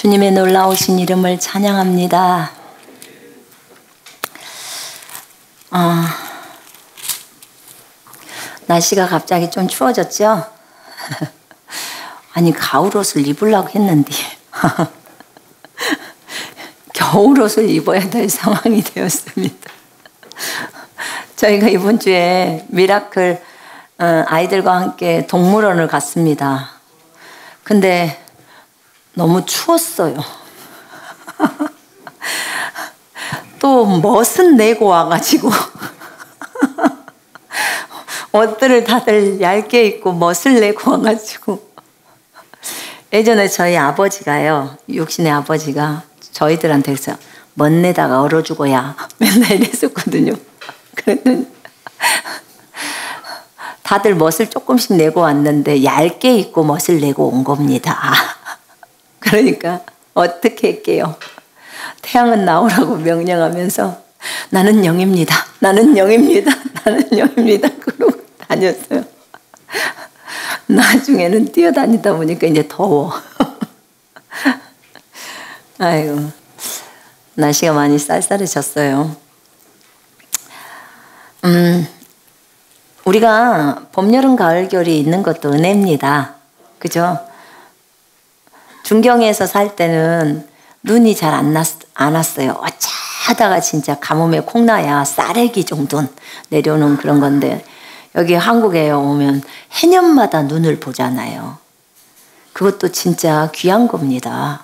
주님의 놀라우신 이름을 찬양합니다. 날씨가 갑자기 좀 추워졌죠? 아니, 가을옷을 입으려고 했는데 겨울옷을 입어야 될 상황이 되었습니다. 저희가 이번 주에 미라클 아이들과 함께 동물원을 갔습니다. 근데 너무 추웠어요. 또 멋은 내고 와가지고 옷들을 다들 얇게 입고 멋을 내고 와가지고 예전에 저희 아버지가요, 육신의 아버지가 저희들한테 그래서 멋내다가 얼어 죽어야 맨날 이랬었거든요. 그랬더니 다들 멋을 조금씩 내고 왔는데 얇게 입고 멋을 내고 온 겁니다. 그러니까 어떻게 할게요? 태양은 나오라고 명령하면서 나는 영입니다. 나는 영입니다. 나는 영입니다. 그러고 다녔어요. 나중에는 뛰어다니다 보니까 이제 더워. 아이고, 날씨가 많이 쌀쌀해졌어요. 우리가 봄, 여름, 가을, 겨울이 있는 것도 은혜입니다. 그죠? 중경에서 살 때는 눈이 잘 안 왔어요. 어쩌다가 진짜 가뭄에 콩나야 쌀애기 정도는 내려오는 그런 건데 여기 한국에 오면 해년마다 눈을 보잖아요. 그것도 진짜 귀한 겁니다.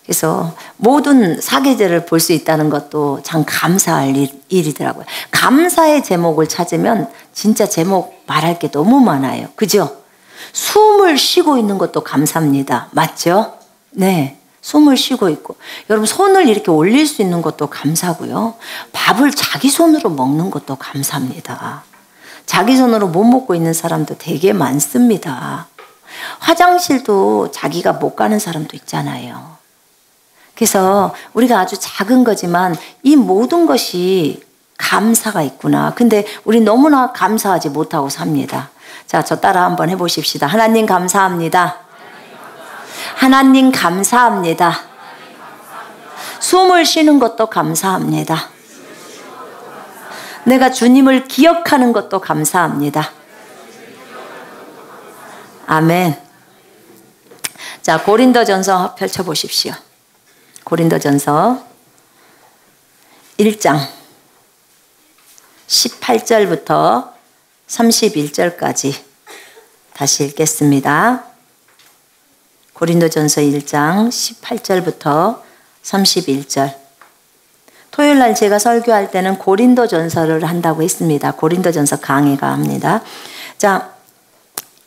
그래서 모든 사계절을 볼 수 있다는 것도 참 감사할 일이더라고요. 감사의 제목을 찾으면 진짜 제목 말할 게 너무 많아요. 그죠? 숨을 쉬고 있는 것도 감사합니다. 맞죠? 네. 숨을 쉬고 있고. 여러분, 손을 이렇게 올릴 수 있는 것도 감사고요. 밥을 자기 손으로 먹는 것도 감사합니다. 자기 손으로 못 먹고 있는 사람도 되게 많습니다. 화장실도 자기가 못 가는 사람도 있잖아요. 그래서 우리가 아주 작은 거지만 이 모든 것이 감사가 있구나. 근데 우리 너무나 감사하지 못하고 삽니다. 자, 저 따라 한번 해보십시다. 하나님 감사합니다. 하나님 감사합니다. 숨을 쉬는 것도 감사합니다. 내가 주님을 기억하는 것도 감사합니다. 아멘. 자, 고린도전서 펼쳐보십시오. 고린도전서 1장 18절부터 31절까지 다시 읽겠습니다. 고린도전서 1장 18절부터 31절. 토요일 날 제가 설교할 때는 고린도전서를 한다고 했습니다. 고린도전서 강의가 합니다. 자,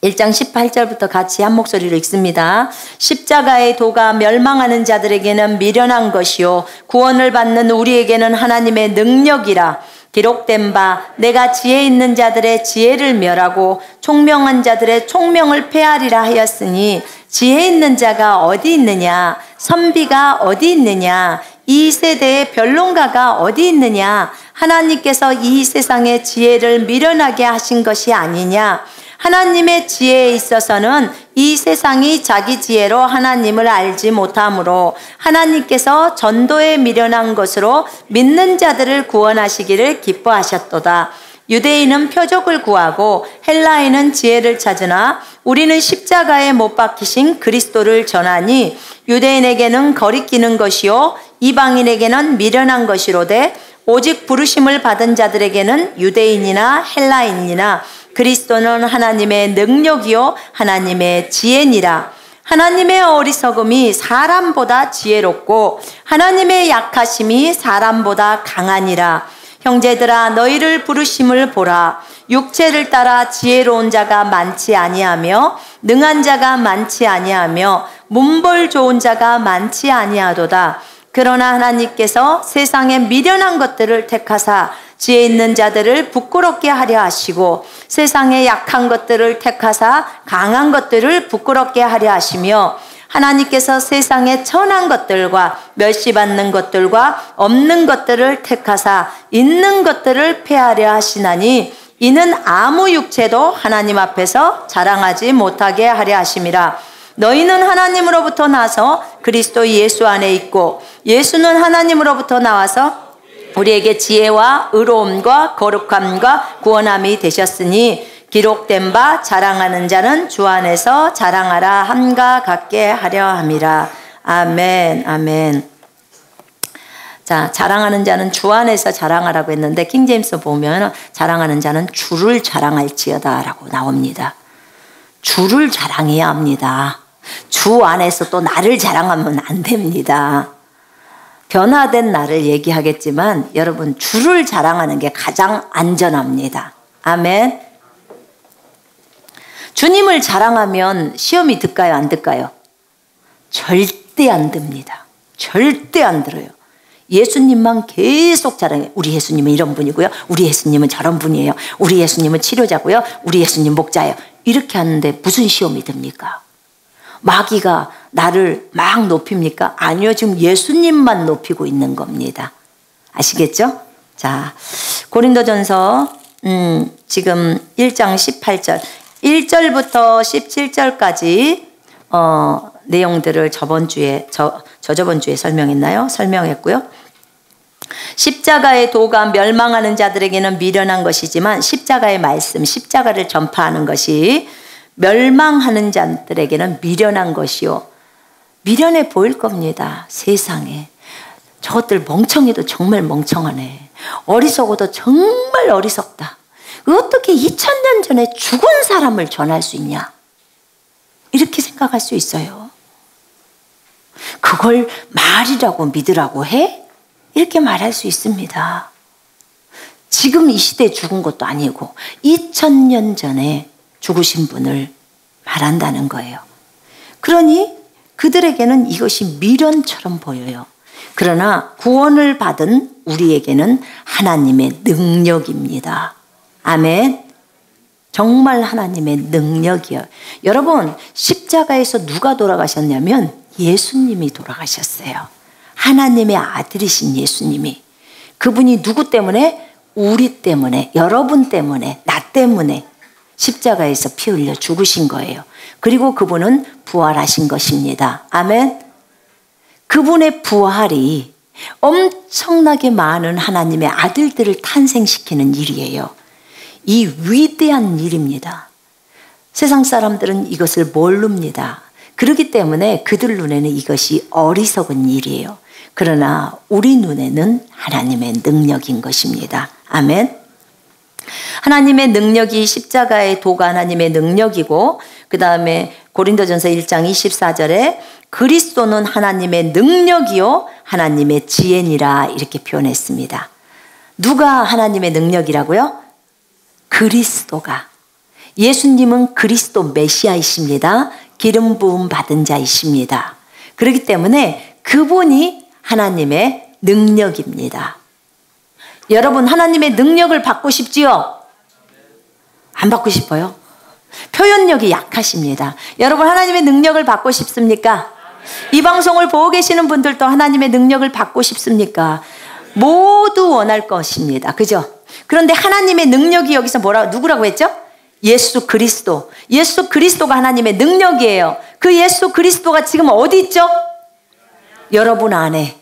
1장 18절부터 같이 한 목소리로 읽습니다. 십자가의 도가 멸망하는 자들에게는 미련한 것이요 구원을 받는 우리에게는 하나님의 능력이라. 기록된 바 내가 지혜 있는 자들의 지혜를 멸하고 총명한 자들의 총명을 폐하리라 하였으니 지혜 있는 자가 어디 있느냐? 선비가 어디 있느냐? 이 세대의 변론가가 어디 있느냐? 하나님께서 이 세상의 지혜를 미련하게 하신 것이 아니냐? 하나님의 지혜에 있어서는 이 세상이 자기 지혜로 하나님을 알지 못하므로 하나님께서 전도에 미련한 것으로 믿는 자들을 구원하시기를 기뻐하셨도다. 유대인은 표적을 구하고 헬라인은 지혜를 찾으나 우리는 십자가에 못 박히신 그리스도를 전하니 유대인에게는 거리끼는 것이요 이방인에게는 미련한 것이로되 오직 부르심을 받은 자들에게는 유대인이나 헬라인이나 그리스도는 하나님의 능력이요 하나님의 지혜니라. 하나님의 어리석음이 사람보다 지혜롭고 하나님의 약하심이 사람보다 강하니라. 형제들아 너희를 부르심을 보라. 육체를 따라 지혜로운 자가 많지 아니하며 능한 자가 많지 아니하며 문벌 좋은 자가 많지 아니하도다. 그러나 하나님께서 세상에 미련한 것들을 택하사 지혜 있는 자들을 부끄럽게 하려 하시고 세상에 약한 것들을 택하사 강한 것들을 부끄럽게 하려 하시며 하나님께서 세상에 천한 것들과 멸시받는 것들과 없는 것들을 택하사 있는 것들을 폐하려 하시나니 이는 아무 육체도 하나님 앞에서 자랑하지 못하게 하려 하심이라. 너희는 하나님으로부터 나서 그리스도 예수 안에 있고 예수는 하나님으로부터 나와서 우리에게 지혜와 의로움과 거룩함과 구원함이 되셨으니 기록된 바 자랑하는 자는 주 안에서 자랑하라 함과 같게 하려 함이라. 아멘. 아멘. 자, 자랑하는 자는 주 안에서 자랑하라고 했는데 킹제임스 보면 자랑하는 자는 주를 자랑할지어다 라고 나옵니다. 주를 자랑해야 합니다. 주 안에서 또 나를 자랑하면 안 됩니다. 변화된 나를 얘기하겠지만 여러분 주를 자랑하는 게 가장 안전합니다. 아멘. 주님을 자랑하면 시험이 들까요? 안 들까요? 절대 안 듭니다. 절대 안 들어요. 예수님만 계속 자랑해요. 우리 예수님은 이런 분이고요. 우리 예수님은 저런 분이에요. 우리 예수님은 치료자고요. 우리 예수님 목자예요. 이렇게 하는데 무슨 시험이 듭니까? 마귀가 나를 막 높입니까? 아니요. 지금 예수님만 높이고 있는 겁니다. 아시겠죠? 자, 고린도전서 지금 1장 18절 1절부터 17절까지 내용들을 저번 주에 설명했나요? 설명했고요. 십자가의 도가 멸망하는 자들에게는 미련한 것이지만 십자가의 말씀, 십자가를 전파하는 것이 멸망하는 자들에게는 미련한 것이요. 미련해 보일 겁니다. 세상에. 저것들 멍청해도 정말 멍청하네. 어리석어도 정말 어리석다. 어떻게 2000년 전에 죽은 사람을 전할 수 있냐? 이렇게 생각할 수 있어요. 그걸 말이라고 믿으라고 해? 이렇게 말할 수 있습니다. 지금 이 시대에 죽은 것도 아니고 2000년 전에 죽으신 분을 말한다는 거예요. 그러니 그들에게는 이것이 미련처럼 보여요. 그러나 구원을 받은 우리에게는 하나님의 능력입니다. 아멘. 정말 하나님의 능력이요. 여러분, 십자가에서 누가 돌아가셨냐면 예수님이 돌아가셨어요. 하나님의 아들이신 예수님이. 그분이 누구 때문에? 우리 때문에, 여러분 때문에, 나 때문에 십자가에서 피 흘려 죽으신 거예요. 그리고 그분은 부활하신 것입니다. 아멘. 그분의 부활이 엄청나게 많은 하나님의 아들들을 탄생시키는 일이에요. 이 위대한 일입니다. 세상 사람들은 이것을 모릅니다. 그렇기 때문에 그들 눈에는 이것이 어리석은 일이에요. 그러나 우리 눈에는 하나님의 능력인 것입니다. 아멘. 하나님의 능력이 십자가의 도가 하나님의 능력이고 그 다음에 고린도전서 1장 24절에 그리스도는 하나님의 능력이요 하나님의 지혜니라 이렇게 표현했습니다. 누가 하나님의 능력이라고요? 그리스도가. 예수님은 그리스도 메시아이십니다. 기름 부음 받은 자이십니다. 그렇기 때문에 그분이 하나님의 능력입니다. 여러분 하나님의 능력을 받고 싶지요? 안 받고 싶어요? 표현력이 약하십니다. 여러분 하나님의 능력을 받고 싶습니까? 이 방송을 보고 계시는 분들도 하나님의 능력을 받고 싶습니까? 모두 원할 것입니다. 그죠? 그런데 하나님의 능력이 여기서 누구라고 했죠? 예수 그리스도. 예수 그리스도가 하나님의 능력이에요. 그 예수 그리스도가 지금 어디 있죠? 여러분 안에.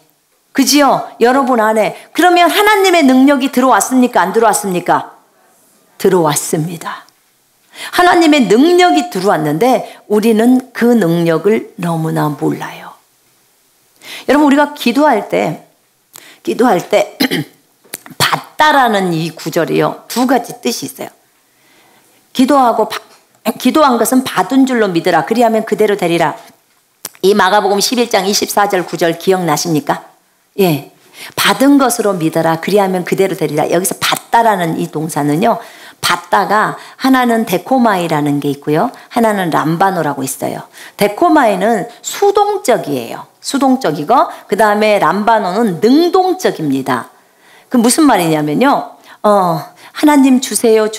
그지요? 여러분 안에. 그러면 하나님의 능력이 들어왔습니까? 안 들어왔습니까? 들어왔습니다. 하나님의 능력이 들어왔는데 우리는 그 능력을 너무나 몰라요. 여러분 우리가 기도할 때 받다라는 이 구절이요. 두 가지 뜻이 있어요. 기도한 것은 받은 줄로 믿으라. 그리하면 그대로 되리라. 이 마가복음 11장 24절 9절 기억나십니까? 예. 받은 것으로 믿어라. 그리하면 그대로 되리라. 여기서 받다라는 이 동사는요. 받다가 하나는 데코마이라는 게 있고요. 하나는 람바노라고 있어요. 데코마이는 수동적이에요. 수동적이고 그 다음에 람바노는 능동적입니다. 그 무슨 말이냐면요. 하나님 주세요.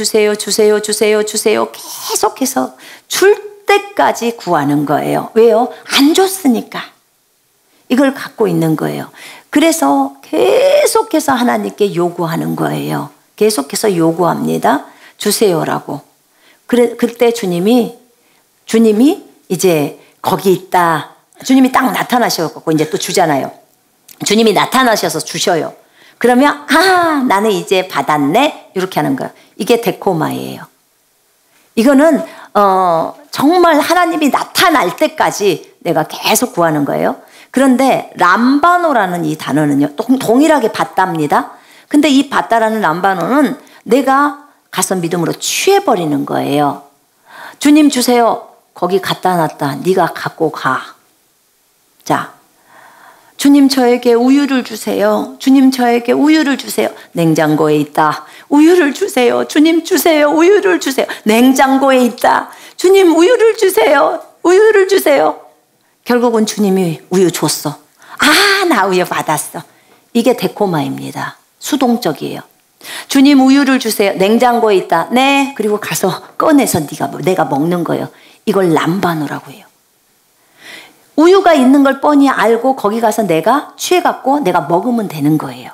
계속해서 줄 때까지 구하는 거예요. 왜요? 안 줬으니까. 이걸 갖고 있는 거예요. 그래서 계속해서 하나님께 요구하는 거예요. 계속해서 요구합니다. 주세요라고. 그때 주님이 이제 거기 있다. 주님이 딱 나타나셔갖고 이제 또 주잖아요. 주님이 나타나셔서 주셔요. 그러면 나는 이제 받았네 이렇게 하는 거예요. 이게 데코마예요. 이거는 정말 하나님이 나타날 때까지 내가 계속 구하는 거예요. 그런데 람바노라는 이 단어는요, 동일하게 받답니다. 근데 이 받다라는 람바노는 내가 가서 믿음으로 취해버리는 거예요. 주님 주세요. 거기 갖다 놨다. 네가 갖고 가. 자, 주님 저에게 우유를 주세요. 주님 저에게 우유를 주세요. 냉장고에 있다. 우유를 주세요. 주님 주세요. 우유를 주세요. 냉장고에 있다. 주님 우유를 주세요. 우유를 주세요. 결국은 주님이 우유 줬어. 나 우유 받았어. 이게 데코마입니다. 수동적이에요. 주님 우유를 주세요. 냉장고에 있다. 네. 그리고 가서 꺼내서 내가 먹는 거예요. 이걸 람바노라고 해요. 우유가 있는 걸 뻔히 알고 거기 가서 내가 취해갖고 내가 먹으면 되는 거예요.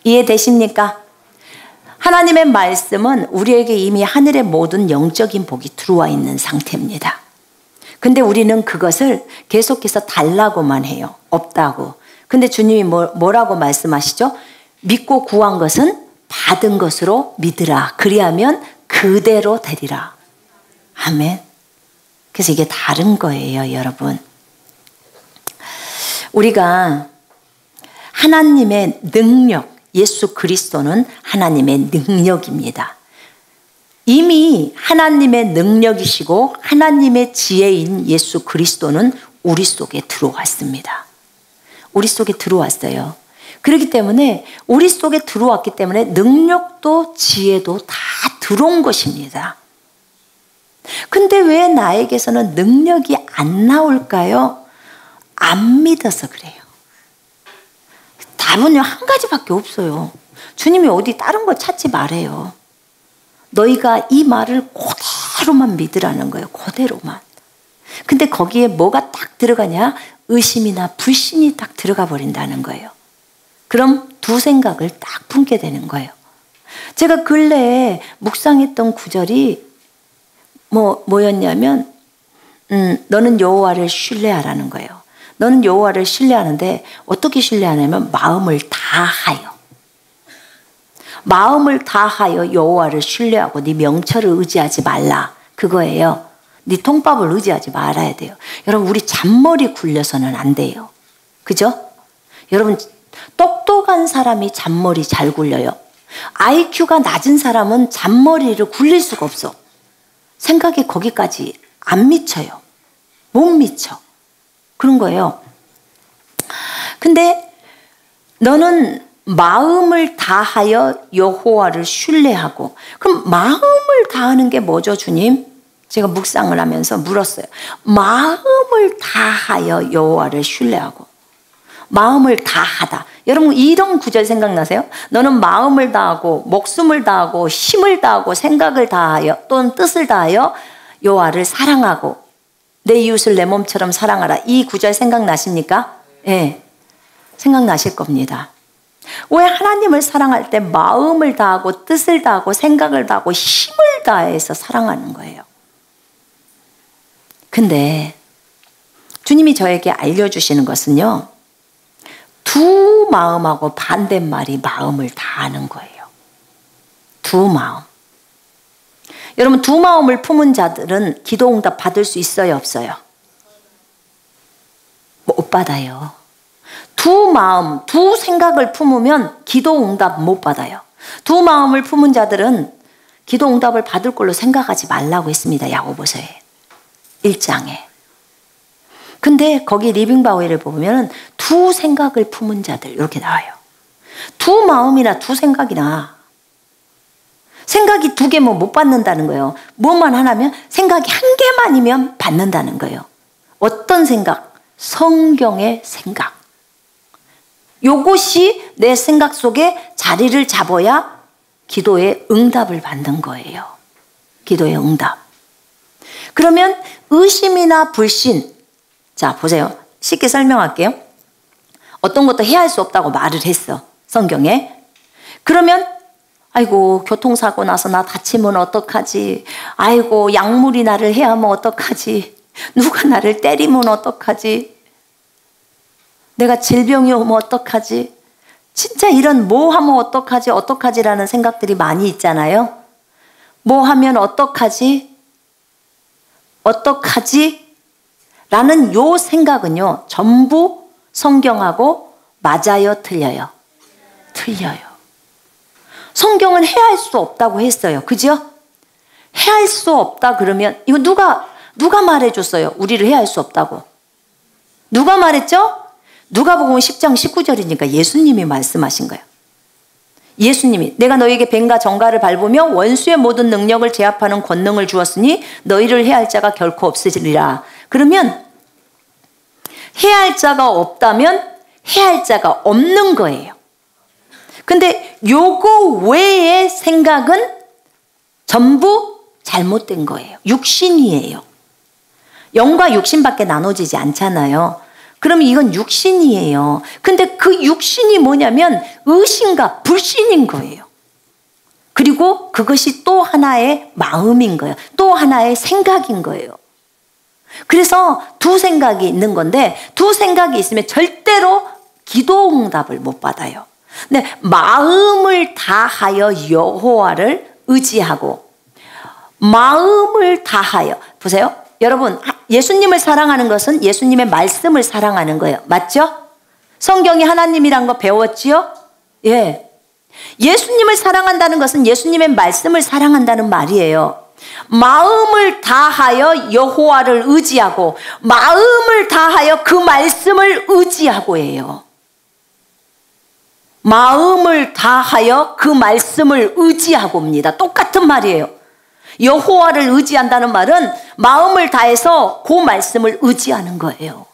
이해되십니까? 하나님의 말씀은 우리에게 이미 하늘의 모든 영적인 복이 들어와 있는 상태입니다. 근데 우리는 그것을 계속해서 달라고만 해요. 없다고. 근데 주님이 뭐라고 말씀하시죠? 믿고 구한 것은 받은 것으로 믿으라. 그리하면 그대로 되리라. 아멘. 그래서 이게 다른 거예요, 여러분. 우리가 하나님의 능력, 예수 그리스도는 하나님의 능력입니다. 이미 하나님의 능력이시고 하나님의 지혜인 예수 그리스도는 우리 속에 들어왔습니다. 우리 속에 들어왔어요. 그렇기 때문에 우리 속에 들어왔기 때문에 능력도 지혜도 다 들어온 것입니다. 근데 왜 나에게서는 능력이 안 나올까요? 안 믿어서 그래요. 답은 한 가지밖에 없어요. 주님이 어디 다른 거 찾지 말아요. 너희가 이 말을 그대로만 믿으라는 거예요. 그대로만. 근데 거기에 뭐가 딱 들어가냐? 의심이나 불신이 딱 들어가 버린다는 거예요. 그럼 두 생각을 딱 품게 되는 거예요. 제가 근래에 묵상했던 구절이 뭐였냐면 너는 여호와를 신뢰하라는 거예요. 너는 여호와를 신뢰하는데 어떻게 신뢰하냐면 마음을 다하여. 마음을 다하여 여호와를 신뢰하고 네 명철을 의지하지 말라. 그거예요. 네 통밥을 의지하지 말아야 돼요. 여러분 우리 잔머리 굴려서는 안 돼요. 그죠? 여러분 똑똑한 사람이 잔머리 잘 굴려요. IQ가 낮은 사람은 잔머리를 굴릴 수가 없어. 생각이 거기까지 안 미쳐요. 못 미쳐. 그런 거예요. 근데 너는 마음을 다하여 여호와를 신뢰하고, 그럼 마음을 다하는 게 뭐죠, 주님? 제가 묵상을 하면서 물었어요. 마음을 다하여 여호와를 신뢰하고, 마음을 다하다. 여러분 이런 구절 생각나세요? 너는 마음을 다하고 목숨을 다하고 힘을 다하고 생각을 다하여 또는 뜻을 다하여 여호와를 사랑하고 내 이웃을 내 몸처럼 사랑하라. 이 구절 생각나십니까? 네, 생각나실 겁니다. 왜 하나님을 사랑할 때 마음을 다하고 뜻을 다하고 생각을 다하고 힘을 다해서 사랑하는 거예요. 근데 주님이 저에게 알려주시는 것은요, 두 마음하고 반대말이 마음을 다하는 거예요. 두 마음. 여러분 두 마음을 품은 자들은 기도 응답 받을 수 있어요, 없어요? 못 받아요. 두 마음, 두 생각을 품으면 기도 응답 못 받아요. 두 마음을 품은 자들은 기도 응답을 받을 걸로 생각하지 말라고 했습니다. 야고보서에 1장에. 근데 거기 리빙바웨를 보면 두 생각을 품은 자들 이렇게 나와요. 두 마음이나 두 생각이나, 생각이 두 개면 못 받는다는 거예요. 뭐만 하나면 생각이 한 개만이면 받는다는 거예요. 어떤 생각? 성경의 생각. 요것이 내 생각 속에 자리를 잡아야 기도의 응답을 받는 거예요. 기도의 응답. 그러면 의심이나 불신, 자 보세요. 쉽게 설명할게요. 어떤 것도 해야 할 수 없다고 말을 했어, 성경에. 그러면 아이고 교통사고 나서 나 다치면 어떡하지, 아이고 약물이 나를 해야 하면 어떡하지, 누가 나를 때리면 어떡하지? 내가 질병이 오면 어떡하지? 진짜 이런 뭐 하면 어떡하지? 어떡하지라는 생각들이 많이 있잖아요. 뭐 하면 어떡하지? 어떡하지? 라는 요 생각은요, 전부 성경하고 맞아요, 틀려요? 틀려요. 성경은 해할 수 없다고 했어요. 그죠? 해할 수 없다 그러면 이거 누가 말해줬어요? 우리를 해할 수 없다고. 누가 말했죠? 누가복음 10장 19절이니까 예수님이 말씀하신 거예요. 예수님이 내가 너에게 뱀과 정갈을 밟으며 원수의 모든 능력을 제압하는 권능을 주었으니 너희를 해할 자가 결코 없으리라. 그러면 해할 자가 없다면 해할 자가 없는 거예요. 근데 요거 외의 생각은 전부 잘못된 거예요. 육신이에요. 영과 육신밖에 나눠지지 않잖아요. 그러면 이건 육신이에요. 근데 그 육신이 뭐냐면 의심과 불신인 거예요. 그리고 그것이 또 하나의 마음인 거예요. 또 하나의 생각인 거예요. 그래서 두 생각이 있는 건데 두 생각이 있으면 절대로 기도 응답을 못 받아요. 근데 마음을 다하여 여호와를 의지하고 마음을 다하여 보세요. 여러분 예수님을 사랑하는 것은 예수님의 말씀을 사랑하는 거예요. 맞죠? 성경이 하나님이란 거 배웠지요? 예. 예수님을 사랑한다는 것은 예수님의 말씀을 사랑한다는 말이에요. 마음을 다하여 여호와를 의지하고 마음을 다하여 그 말씀을 의지하고 해요. 마음을 다하여 그 말씀을 의지하고입니다. 똑같은 말이에요. 여호와를 의지한다는 말은 마음을 다해서 그 말씀을 의지하는 거예요.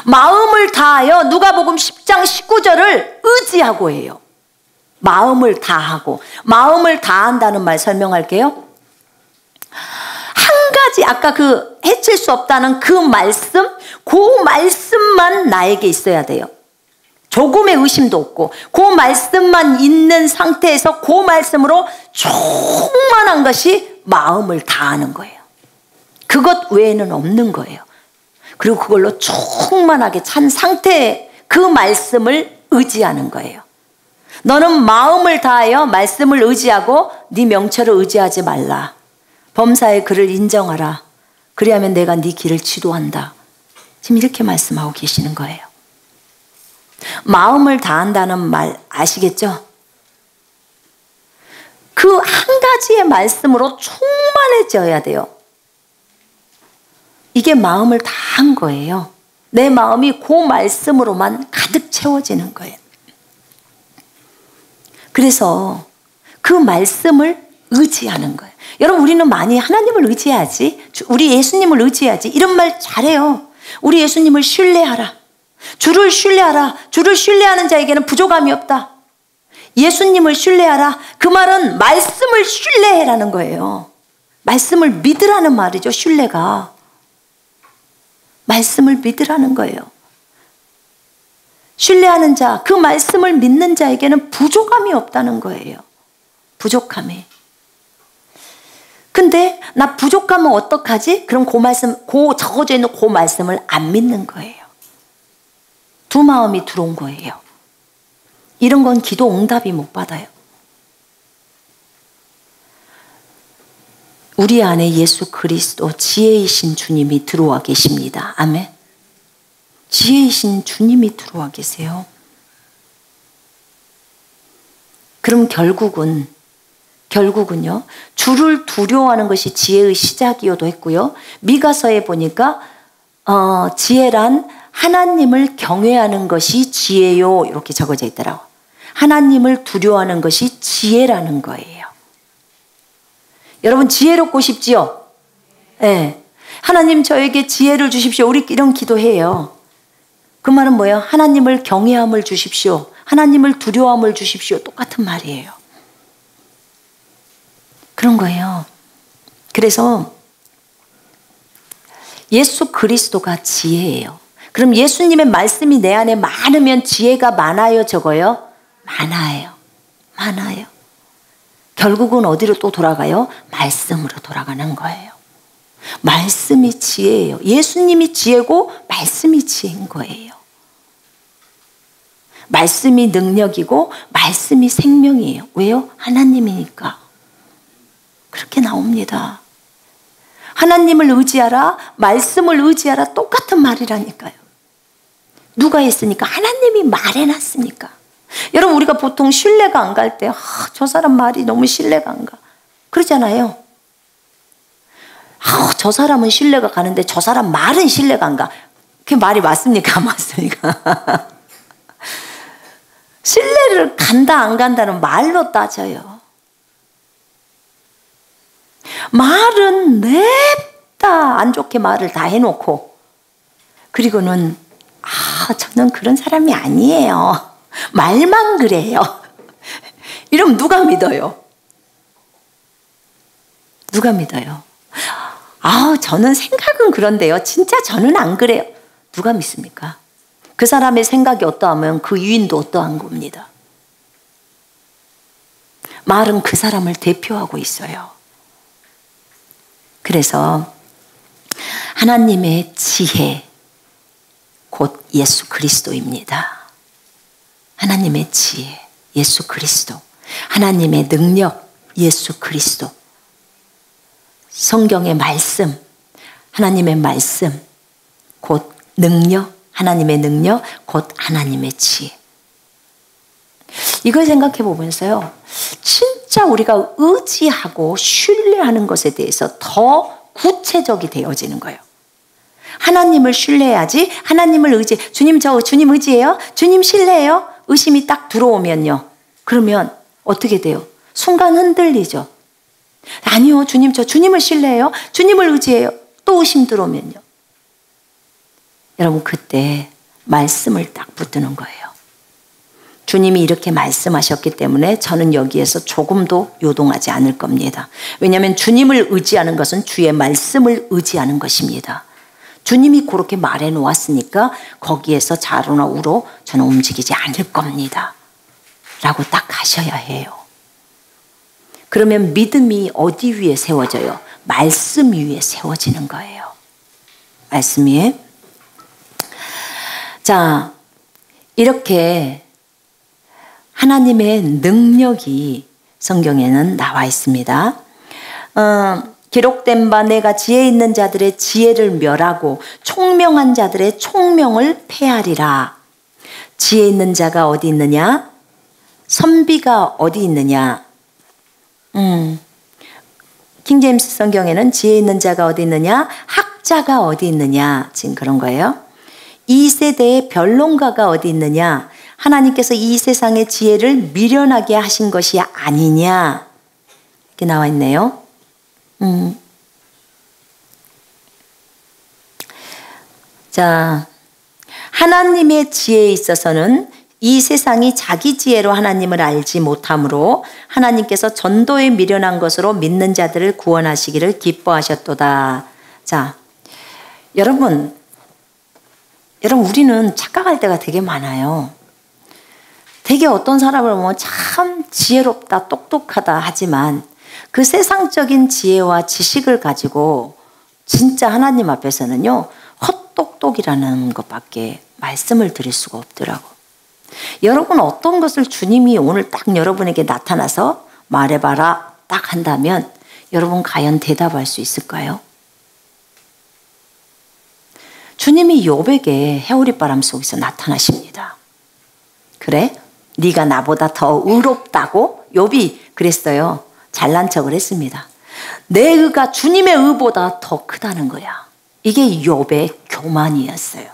마음을 다하여 누가복음 10장 19절을 의지하고 해요. 마음을 다하고 마음을 다한다는 말 설명할게요. 한 가지 아까 그 해칠 수 없다는 그 말씀만 나에게 있어야 돼요. 조금의 의심도 없고 그 말씀만 있는 상태에서 그 말씀으로 충만한 것이 마음을 다하는 거예요. 그것 외에는 없는 거예요. 그리고 그걸로 충만하게 찬 상태에 그 말씀을 의지하는 거예요. 너는 마음을 다하여 말씀을 의지하고 네 명철을 의지하지 말라. 범사의 그를 인정하라. 그리하면 내가 네 길을 지도한다. 지금 이렇게 말씀하고 계시는 거예요. 마음을 다한다는 말 아시겠죠? 그 한 가지의 말씀으로 충만해져야 돼요. 이게 마음을 다한 거예요. 내 마음이 그 말씀으로만 가득 채워지는 거예요. 그래서 그 말씀을 의지하는 거예요. 여러분 우리는 많이 하나님을 의지해야지, 우리 예수님을 의지해야지 이런 말 잘해요. 우리 예수님을 신뢰하라. 주를 신뢰하라. 주를 신뢰하는 자에게는 부족함이 없다. 예수님을 신뢰하라. 그 말은 말씀을 신뢰해라는 거예요. 말씀을 믿으라는 말이죠. 신뢰가. 말씀을 믿으라는 거예요. 신뢰하는 자, 그 말씀을 믿는 자에게는 부족함이 없다는 거예요. 부족함이. 근데 나 부족하면 어떡하지? 그럼 그 말씀, 적어져 있는 그 말씀을 안 믿는 거예요. 두 마음이 들어온 거예요. 이런 건 기도 응답이 못 받아요. 우리 안에 예수 그리스도 지혜이신 주님이 들어와 계십니다. 아멘. 지혜이신 주님이 들어와 계세요. 그럼 결국은요, 주를 두려워하는 것이 지혜의 시작이어도 했고요. 미가서에 보니까 지혜란 하나님을 경외하는 것이 지혜요 이렇게 적어져 있더라고요. 하나님을 두려워하는 것이 지혜라는 거예요. 여러분 지혜롭고 싶지요? 네. 하나님 저에게 지혜를 주십시오. 우리 이런 기도해요. 그 말은 뭐예요? 하나님을 경외함을 주십시오. 하나님을 두려워함을 주십시오. 똑같은 말이에요. 그런 거예요. 그래서 예수 그리스도가 지혜예요. 그럼 예수님의 말씀이 내 안에 많으면 지혜가 많아요, 적어요? 많아요. 결국은 어디로 또 돌아가요? 말씀으로 돌아가는 거예요. 말씀이 지혜예요. 예수님이 지혜고 말씀이 지혜인 거예요. 말씀이 능력이고 말씀이 생명이에요. 왜요? 하나님이니까. 그렇게 나옵니다. 하나님을 의지하라, 말씀을 의지하라, 똑같은 말이라니까요. 누가 했으니까? 하나님이 말해놨으니까. 여러분, 우리가 보통 신뢰가 안 갈 때, 저 사람 말이 너무 신뢰가 안 가. 그러잖아요. 저 사람은 신뢰가 가는데 저 사람 말은 신뢰가 안 가. 그게 말이 맞습니까? 안 맞습니까? 신뢰를 간다 안 간다는 말로 따져요. 말은 냅다 안 좋게 말을 다 해놓고, 그리고는 저는 그런 사람이 아니에요. 말만 그래요. 이러면 누가 믿어요? 누가 믿어요? 저는 생각은 그런데요. 진짜 저는 안 그래요. 누가 믿습니까? 그 사람의 생각이 어떠하면 그 유인도 어떠한 겁니다. 말은 그 사람을 대표하고 있어요. 그래서 하나님의 지혜, 곧 예수 그리스도입니다. 하나님의 지혜, 예수 그리스도. 하나님의 능력, 예수 그리스도. 성경의 말씀, 하나님의 말씀, 곧 능력, 하나님의 능력, 곧 하나님의 지혜. 이걸 생각해 보면서요, 진짜 우리가 의지하고 신뢰하는 것에 대해서 더 구체적이 되어지는 거예요. 하나님을 신뢰해야지, 하나님을 의지해. 주님, 저 주님 의지해요? 주님 신뢰해요? 의심이 딱 들어오면요, 그러면 어떻게 돼요? 순간 흔들리죠. 아니요, 주님, 저 주님을 신뢰해요? 주님을 의지해요? 또 의심 들어오면요, 여러분, 그때 말씀을 딱 붙드는 거예요. 주님이 이렇게 말씀하셨기 때문에 저는 여기에서 조금도 요동하지 않을 겁니다. 왜냐하면 주님을 의지하는 것은 주의 말씀을 의지하는 것입니다. 주님이 그렇게 말해 놓았으니까 거기에서 좌로나 우로 저는 움직이지 않을 겁니다. 라고 딱 하셔야 해요. 그러면 믿음이 어디 위에 세워져요? 말씀 위에 세워지는 거예요. 말씀 위에. 자, 이렇게 하나님의 능력이 성경에는 나와 있습니다. 기록된 바 내가 지혜 있는 자들의 지혜를 멸하고 총명한 자들의 총명을 폐하리라. 지혜 있는 자가 어디 있느냐? 선비가 어디 있느냐? 킹제임스 성경에는 지혜 있는 자가 어디 있느냐? 학자가 어디 있느냐? 지금 그런 거예요. 이 세대의 변론가가 어디 있느냐? 하나님께서 이 세상의 지혜를 미련하게 하신 것이 아니냐? 이렇게 나와 있네요. 자, 하나님의 지혜에 있어서는 이 세상이 자기 지혜로 하나님을 알지 못하므로 하나님께서 전도에 미련한 것으로 믿는 자들을 구원하시기를 기뻐하셨도다. 자, 여러분 우리는 착각할 때가 되게 많아요. 되게 어떤 사람을 보면 참 지혜롭다, 똑똑하다 하지만 그 세상적인 지혜와 지식을 가지고 진짜 하나님 앞에서는요, 헛똑똑이라는 것밖에 말씀을 드릴 수가 없더라고. 여러분, 어떤 것을 주님이 오늘 딱 여러분에게 나타나서 말해봐라 딱 한다면 여러분 과연 대답할 수 있을까요? 주님이 욥에게 해오리바람 속에서 나타나십니다. 그래? 네가 나보다 더 의롭다고? 욥이 그랬어요. 잘난 척을 했습니다. 내 의가 주님의 의보다 더 크다는 거야. 이게 욥의 교만이었어요.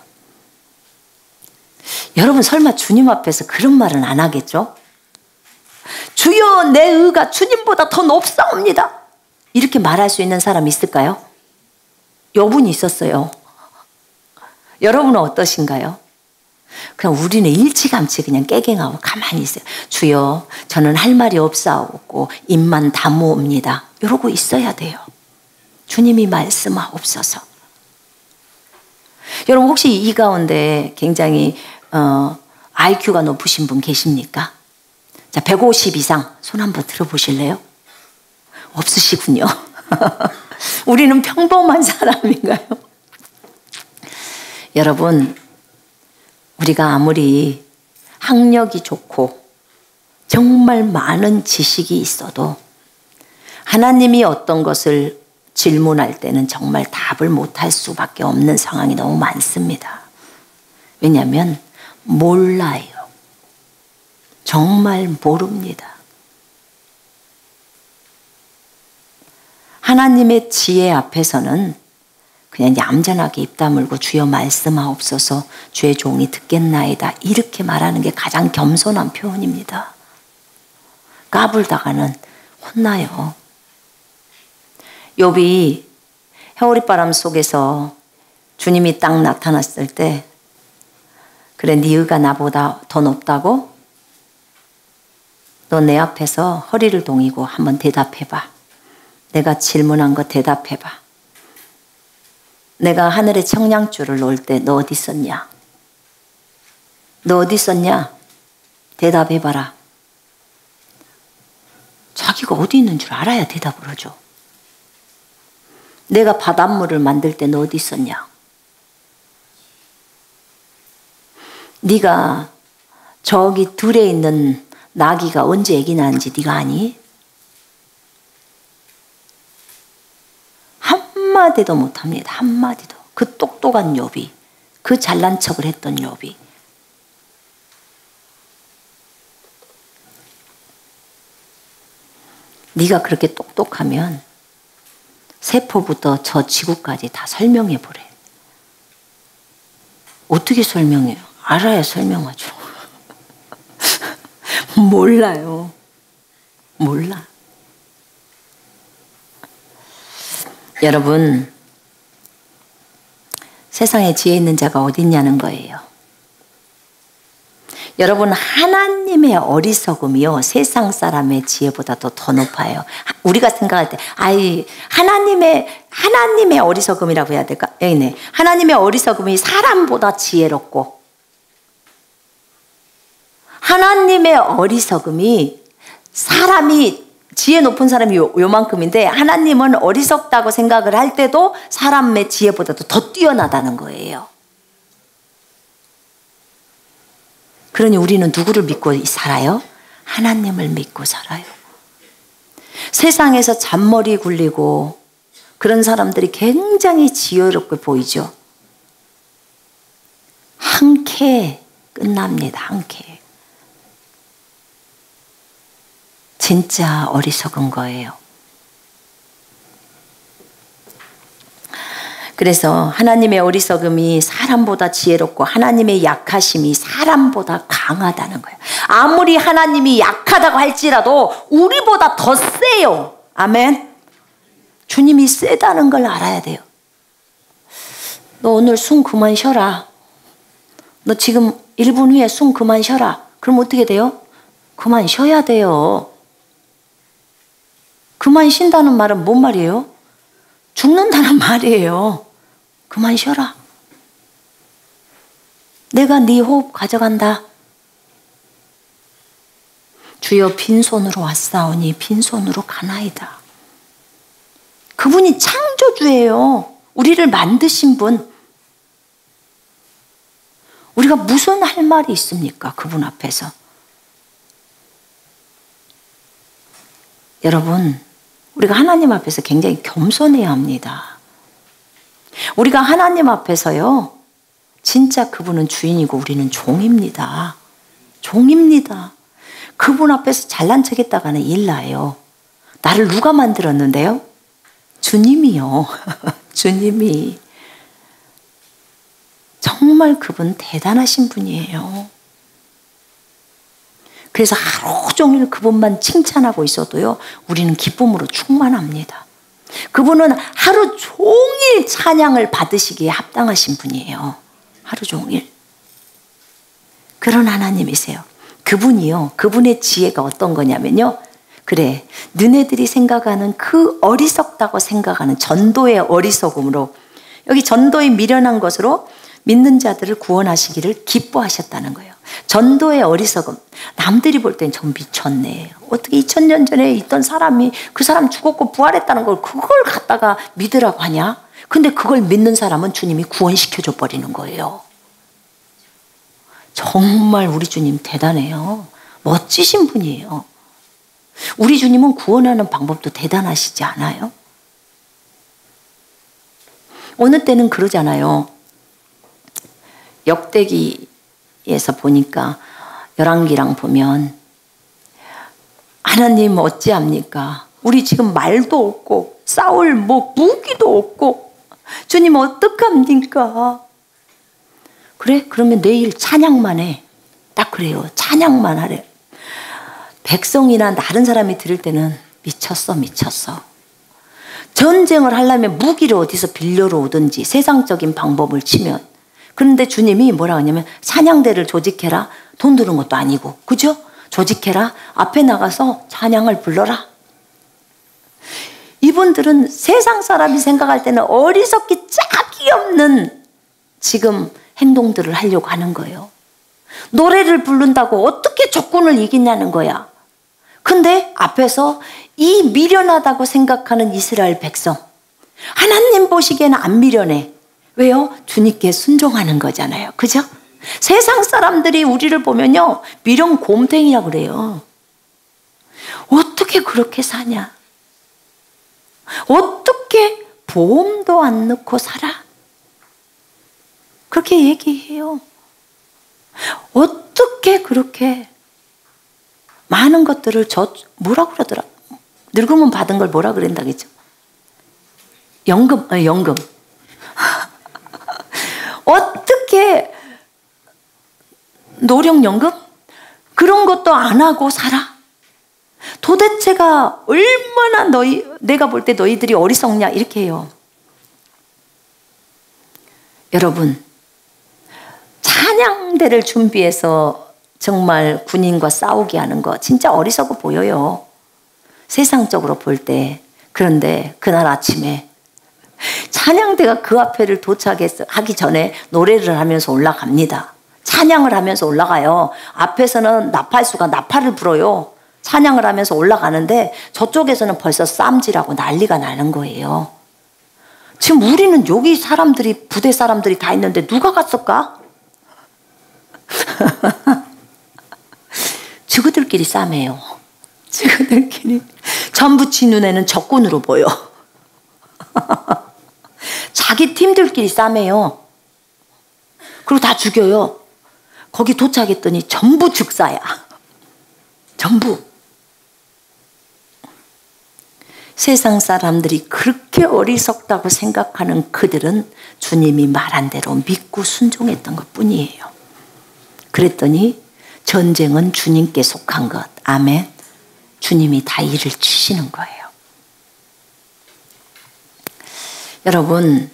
여러분, 설마 주님 앞에서 그런 말은 안 하겠죠? 주여, 내 의가 주님보다 더 높사옵니다. 이렇게 말할 수 있는 사람 있을까요? 욥은 있었어요. 여러분은 어떠신가요? 그냥 우리는 일찌감치 그냥 깨갱하고 가만히 있어요. 주여, 저는 할 말이 없사오고 입만 다무옵니다. 이러고 있어야 돼요. 주님이 말씀하옵소서. 여러분, 혹시 이 가운데 굉장히 IQ가 높으신 분 계십니까? 자, 150 이상 손 한번 들어보실래요? 없으시군요. 우리는 평범한 사람인가요? 여러분, 우리가 아무리 학력이 좋고 정말 많은 지식이 있어도 하나님이 어떤 것을 질문할 때는 정말 답을 못할 수밖에 없는 상황이 너무 많습니다. 왜냐하면 몰라요. 정말 모릅니다. 하나님의 지혜 앞에서는 그냥 얌전하게 입 다물고 주여 말씀하옵소서 주의 종이 듣겠나이다 이렇게 말하는 게 가장 겸손한 표현입니다. 까불다가는 혼나요. 욥이 해오리바람 속에서 주님이 딱 나타났을 때 그래 네 의가 나보다 더 높다고? 너 내 앞에서 허리를 동이고 한번 대답해봐. 내가 질문한 거 대답해봐. 내가 하늘에 청량줄을 놓을 때 너 어디 있었냐? 너 어디 있었냐? 대답해봐라. 자기가 어디 있는 줄 알아야 대답을 하죠. 내가 바닷물을 만들 때 너 어디 있었냐? 네가 저기 들에 있는 나귀가 언제 애기 낳은지 네가 아니? 한마디도 못합니다. 한마디도. 그 똑똑한 욥이, 그 잘난 척을 했던 욥이. 네가 그렇게 똑똑하면 세포부터 저 지구까지 다 설명해 보래. 어떻게 설명해요? 알아야 설명하죠. 몰라요. 몰라. 여러분, 세상에 지혜 있는 자가 어디 있냐는 거예요. 여러분, 하나님의 어리석음이요 세상 사람의 지혜보다도 더 높아요. 우리가 생각할 때 하나님의 어리석음이라고 해야 될까? 여기네. 하나님의 어리석음이 사람보다 지혜롭고 하나님의 어리석음이 사람이 지혜 높은 사람이 요만큼인데 하나님은 어리석다고 생각을 할 때도 사람의 지혜보다도 더 뛰어나다는 거예요. 그러니 우리는 누구를 믿고 살아요? 하나님을 믿고 살아요. 세상에서 잔머리 굴리고 그런 사람들이 굉장히 지혜롭게 보이죠. 한 캐 끝납니다. 한 캐. 진짜 어리석은 거예요. 그래서 하나님의 어리석음이 사람보다 지혜롭고 하나님의 약하심이 사람보다 강하다는 거예요. 아무리 하나님이 약하다고 할지라도 우리보다 더 세요. 아멘. 주님이 세다는 걸 알아야 돼요. 너 오늘 숨 그만 쉬어라. 너 지금 1분 후에 숨 그만 쉬어라. 그럼 어떻게 돼요? 그만 쉬어야 돼요. 그만 쉰다는 말은 뭔 말이에요? 죽는다는 말이에요. 그만 쉬어라. 내가 네 호흡 가져간다. 주여 빈손으로 왔사오니 빈손으로 가나이다. 그분이 창조주예요. 우리를 만드신 분. 우리가 무슨 할 말이 있습니까? 그분 앞에서. 여러분, 우리가 하나님 앞에서 굉장히 겸손해야 합니다. 우리가 하나님 앞에서요, 진짜 그분은 주인이고 우리는 종입니다. 종입니다. 그분 앞에서 잘난 척 했다가는 일 나요. 나를 누가 만들었는데요? 주님이요. 주님이. 정말 그분 대단하신 분이에요. 그래서 하루 종일 그분만 칭찬하고 있어도요, 우리는 기쁨으로 충만합니다. 그분은 하루 종일 찬양을 받으시기에 합당하신 분이에요. 하루 종일. 그런 하나님이세요. 그분이요, 그분의 지혜가 어떤 거냐면요, 그래, 너네들이 생각하는 그 어리석다고 생각하는 전도의 어리석음으로, 여기 전도의 미련한 것으로 믿는 자들을 구원하시기를 기뻐하셨다는 거예요. 전도의 어리석음. 남들이 볼 땐 전 미쳤네. 어떻게 2000년 전에 있던 사람이 그 사람 죽었고 부활했다는 걸 그걸 갖다가 믿으라고 하냐? 근데 그걸 믿는 사람은 주님이 구원시켜줘 버리는 거예요. 정말 우리 주님 대단해요. 멋지신 분이에요. 우리 주님은 구원하는 방법도 대단하시지 않아요? 어느 때는 그러잖아요. 역대기에서 보니까 열왕기랑 보면 하나님 어찌합니까? 우리 지금 말도 없고 싸울 무기도 없고 주님 어떡합니까? 그래? 그러면 내일 찬양만 해. 딱 그래요. 찬양만 하래. 백성이나 다른 사람이 들을 때는 미쳤어. 전쟁을 하려면 무기를 어디서 빌려러 오든지 세상적인 방법을 치면, 그런데 주님이 뭐라 하냐면 찬양대를 조직해라. 돈 드는 것도 아니고, 그죠? 조직해라. 앞에 나가서 찬양을 불러라. 이분들은 세상 사람이 생각할 때는 어리석기 짝이 없는 지금 행동들을 하려고 하는 거예요. 노래를 부른다고 어떻게 적군을 이기냐는 거야. 근데 앞에서 이 미련하다고 생각하는 이스라엘 백성, 하나님 보시기에는 안 미련해. 왜요? 주님께 순종하는 거잖아요. 그죠? 세상 사람들이 우리를 보면요, 미련 곰탱이라고 그래요. 어떻게 그렇게 사냐? 어떻게 보험도 안 넣고 살아? 그렇게 얘기해요. 어떻게 그렇게 많은 것들을 뭐라 그러더라? 늙으면 받은 걸 뭐라 그랬다겠죠? 연금. 어떻게 노령연금? 그런 것도 안 하고 살아? 도대체가 얼마나 내가 볼 때 너희들이 어리석냐? 이렇게 해요. 여러분, 찬양대를 준비해서 정말 군인과 싸우게 하는 거 진짜 어리석어 보여요. 세상적으로 볼 때. 그런데 그날 아침에 찬양대가 그 앞에를 도착하기 전에 노래를 하면서 올라갑니다. 찬양을 하면서 올라가요. 앞에서는 나팔수가 나팔을 불어요. 찬양을 하면서 올라가는데 저쪽에서는 벌써 쌈질하고 난리가 나는 거예요. 지금 우리는 여기 사람들이, 부대 사람들이 다 있는데 누가 갔을까? 저그들끼리 싸매요. 저그들끼리. 전부 지 눈에는 적군으로 보여. 자기 팀들끼리 싸매요. 그리고 다 죽여요. 거기 도착했더니 전부 즉사야. 전부. 세상 사람들이 그렇게 어리석다고 생각하는 그들은 주님이 말한 대로 믿고 순종했던 것뿐이에요. 그랬더니 전쟁은 주님께 속한 것. 아멘. 주님이 다 일을 치시는 거예요. 여러분,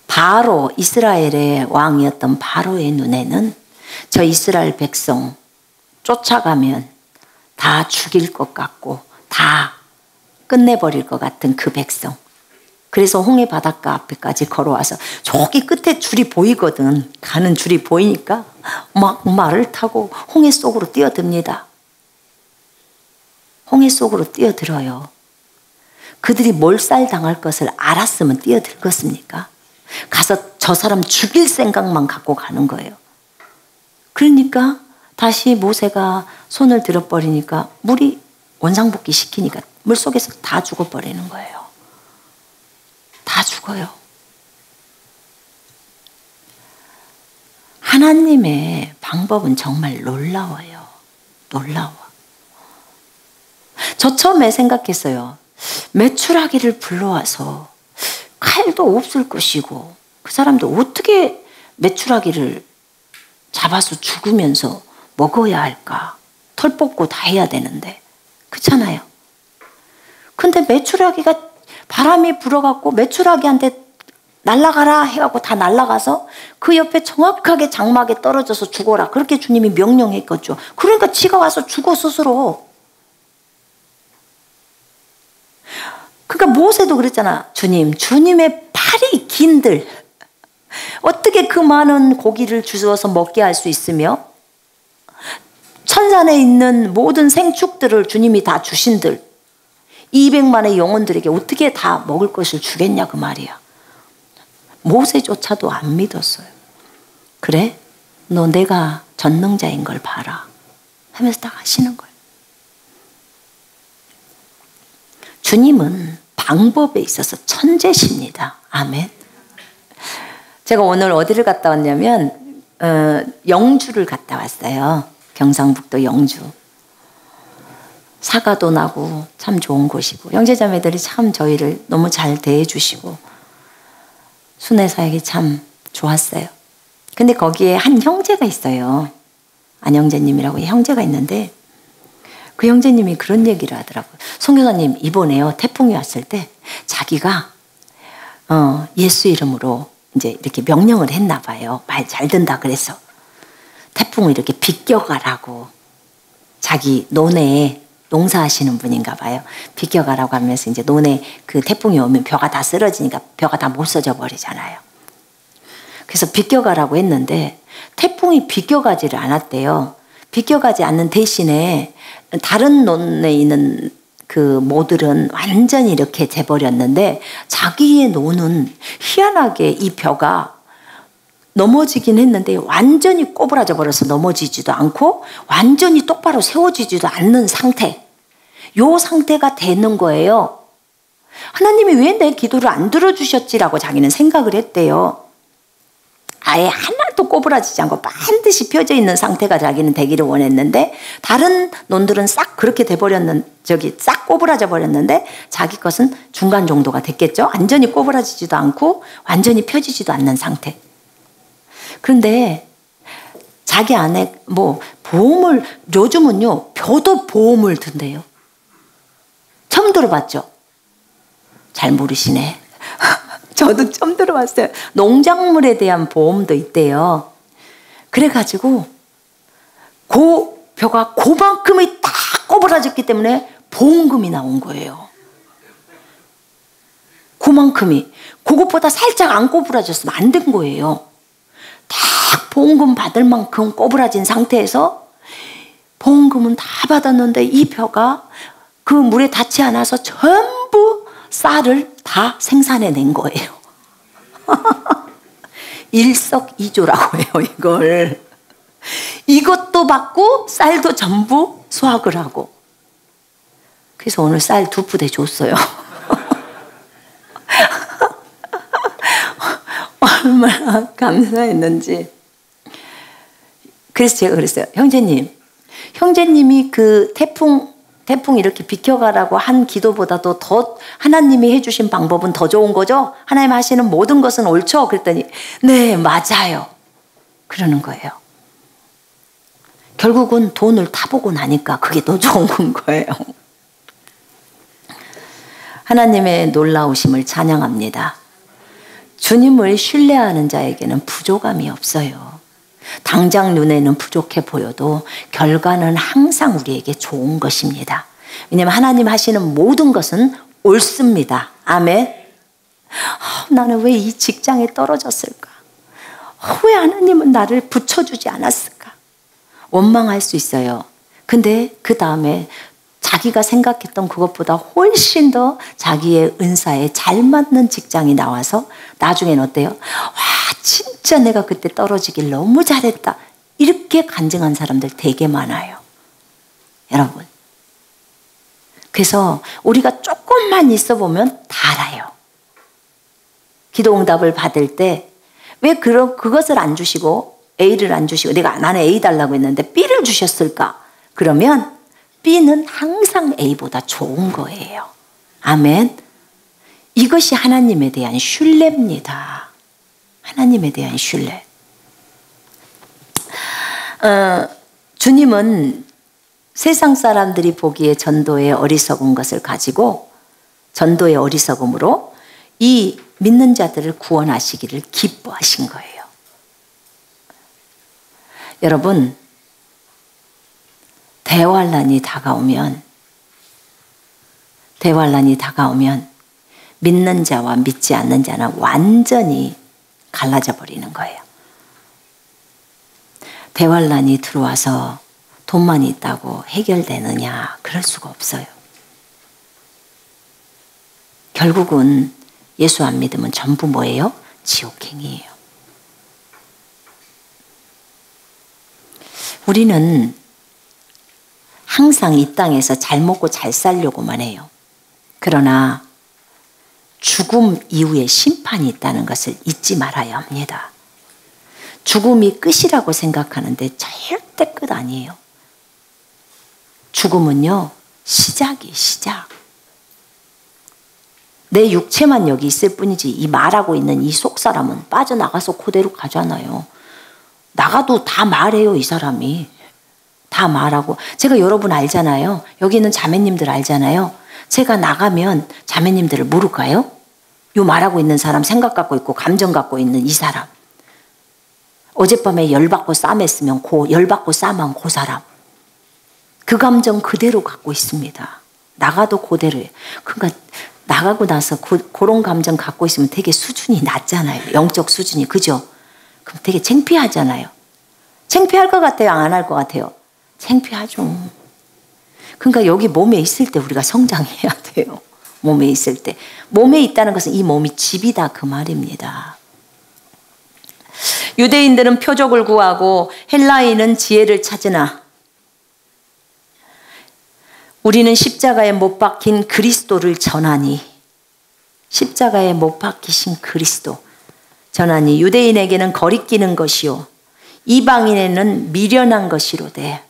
바로, 이스라엘의 왕이었던 바로의 눈에는 저 이스라엘 백성 쫓아가면 다 죽일 것 같고 다 끝내버릴 것 같은 그 백성. 그래서 홍해 바닷가 앞에까지 걸어와서 저기 끝에 줄이 보이거든. 가는 줄이 보이니까 막 말을 타고 홍해 속으로 뛰어듭니다. 홍해 속으로 뛰어들어요. 그들이 몰살당할 것을 알았으면 뛰어들겠습니까? 가서 저 사람 죽일 생각만 갖고 가는 거예요. 그러니까 다시 모세가 손을 들어버리니까 물이 원상복귀 시키니까 물속에서 다 죽어버리는 거예요. 다 죽어요. 하나님의 방법은 정말 놀라워요. 놀라워. 저 처음에 생각했어요. 메추라기를 불러와서 칼도 없을 것이고 그 사람도 어떻게 메추라기를 잡아서 죽으면서 먹어야 할까? 털 뽑고 다 해야 되는데. 그렇잖아요. 근데 메추라기가 바람이 불어갖고 메추라기한테 날아가라 해갖고 다 날아가서 그 옆에 정확하게 장막에 떨어져서 죽어라. 그렇게 주님이 명령했겠죠. 그러니까 지가 와서 죽어 스스로. 그러니까 모세도 그랬잖아. 주님의 팔이 긴들 어떻게 그 많은 고기를 주워서 먹게 할 수 있으며 천산에 있는 모든 생축들을 주님이 다 주신들 200만의 영혼들에게 어떻게 다 먹을 것을 주겠냐 그 말이야. 모세조차도 안 믿었어요. 그래? 너 내가 전능자인 걸 봐라 하면서 딱 하시는 거예요. 주님은 방법에 있어서 천재십니다. 아멘. 제가 오늘 어디를 갔다 왔냐면 영주를 갔다 왔어요. 경상북도 영주. 사과도 나고 참 좋은 곳이고 형제자매들이 참 저희를 너무 잘 대해주시고 순회사역이 참 좋았어요. 근데 거기에 한 형제가 있어요. 안형제님이라고 형제가 있는데 그 형제님이 그런 얘기를 하더라고요. 선교사님 이번에요 태풍이 왔을 때 자기가 예수 이름으로 이제 이렇게 명령을 했나 봐요. 말 잘 듣는다 그래서 태풍을 이렇게 비껴가라고 자기 논에 농사하시는 분인가 봐요. 비껴가라고 하면서 이제 논에 그 태풍이 오면 벼가 다 쓰러지니까 벼가 다 못 써져 버리잖아요. 그래서 비껴가라고 했는데 태풍이 비껴가지를 않았대요. 비껴가지 않는 대신에 다른 논에 있는 그 모들은 완전히 이렇게 돼버렸는데 자기의 논은 희한하게 이 벼가 넘어지긴 했는데 완전히 꼬부라져 버려서 넘어지지도 않고 완전히 똑바로 세워지지도 않는 상태. 요 상태가 되는 거예요. 하나님이 왜 내 기도를 안 들어주셨지라고 자기는 생각을 했대요. 아예 하나도 꼬부라지지 않고 반드시 펴져 있는 상태가 자기는 되기를 원했는데 다른 논들은 싹 그렇게 싹 꼬부라져 버렸는데 자기 것은 중간 정도가 됐겠죠. 완전히 꼬부라지지도 않고 완전히 펴지지도 않는 상태. 그런데 자기 안에 보험을 요즘은요 벼도 보험을 든대요. 처음 들어봤죠? 잘 모르시네. 저도 처음 들어봤어요. 농작물에 대한 보험도 있대요. 그래가지고 그 벼가 그만큼이 딱 꼬부라졌기 때문에 보험금이 나온 거예요. 그만큼이. 그것보다 살짝 안 꼬부라졌으면 안 된 거예요. 딱 보험금 받을 만큼 꼬부라진 상태에서 보험금은 다 받았는데 이 벼가 그 물에 닿지 않아서 전부 쌀을 다 생산해낸 거예요. 일석이조라고 해요 이걸. 이것도 받고 쌀도 전부 수확을 하고. 그래서 오늘 쌀 2푸대 줬어요. 얼마나 감사했는지. 그래서 제가 그랬어요. 형제님이 그 태풍 이렇게 비켜가라고 한 기도보다도 더 하나님이 해주신 방법은 더 좋은 거죠? 하나님 하시는 모든 것은 옳죠? 그랬더니 네 맞아요 그러는 거예요. 결국은 돈을 타보고 나니까 그게 더 좋은 거예요. 하나님의 놀라우심을 찬양합니다. 주님을 신뢰하는 자에게는 부족함이 없어요. 당장 눈에는 부족해 보여도 결과는 항상 우리에게 좋은 것입니다. 왜냐하면 하나님 하시는 모든 것은 옳습니다. 아멘. 나는 왜 이 직장에 떨어졌을까? 왜 하나님은 나를 붙여주지 않았을까? 원망할 수 있어요. 근데 그 다음에 자기가 생각했던 그것보다 훨씬 더 자기의 은사에 잘 맞는 직장이 나와서 나중에는 어때요? 와 진짜 내가 그때 떨어지길 너무 잘했다. 이렇게 간증한 사람들 되게 많아요. 여러분. 그래서 우리가 조금만 있어 보면 다 알아요. 기도응답을 받을 때 왜 그것을 안 주시고 A를 안 주시고 나는 A 달라고 했는데 B를 주셨을까? 그러면 B는 항상 A보다 좋은 거예요. 아멘. 이것이 하나님에 대한 신뢰입니다. 하나님에 대한 신뢰. 주님은 세상 사람들이 보기에 전도의 어리석은 것을 가지고 전도의 어리석음으로 이 믿는 자들을 구원하시기를 기뻐하신 거예요. 여러분, 대환란이 다가오면 믿는 자와 믿지 않는 자는 완전히 갈라져 버리는 거예요. 대환란이 들어와서 돈만 있다고 해결되느냐? 그럴 수가 없어요. 결국은 예수 안 믿으면 전부 뭐예요? 지옥행이에요. 우리는 항상 이 땅에서 잘 먹고 잘 살려고만 해요. 그러나 죽음 이후에 심판이 있다는 것을 잊지 말아야 합니다. 죽음이 끝이라고 생각하는데 절대 끝 아니에요. 죽음은요, 시작이에요, 시작. 내 육체만 여기 있을 뿐이지 이 말하고 있는 이 속 사람은 빠져나가서 그대로 가잖아요. 나가도 다 말해요, 이 사람이. 다 말하고. 제가 여러분 알잖아요. 여기 있는 자매님들 알잖아요. 제가 나가면 자매님들을 모를까요? 요 말하고 있는 사람, 생각 갖고 있고 감정 갖고 있는 이 사람. 어젯밤에 열받고 싸맸으면 열받고 싸만 그 사람. 그 감정 그대로 갖고 있습니다. 나가도 그대로예요. 그러니까 나가고 나서 그런 감정 갖고 있으면 되게 수준이 낮잖아요. 영적 수준이. 그죠? 그럼 되게 창피하잖아요. 창피할 것 같아요? 안 할 것 같아요? 창피하죠. 그러니까 여기 몸에 있을 때 우리가 성장해야 돼요. 몸에 있을 때. 몸에 있다는 것은 이 몸이 집이다 그 말입니다. 유대인들은 표적을 구하고 헬라인은 지혜를 찾으나 우리는 십자가에 못 박힌 그리스도를 전하니, 십자가에 못 박히신 그리스도 전하니 유대인에게는 거리끼는 것이요 이방인에는 미련한 것이로되.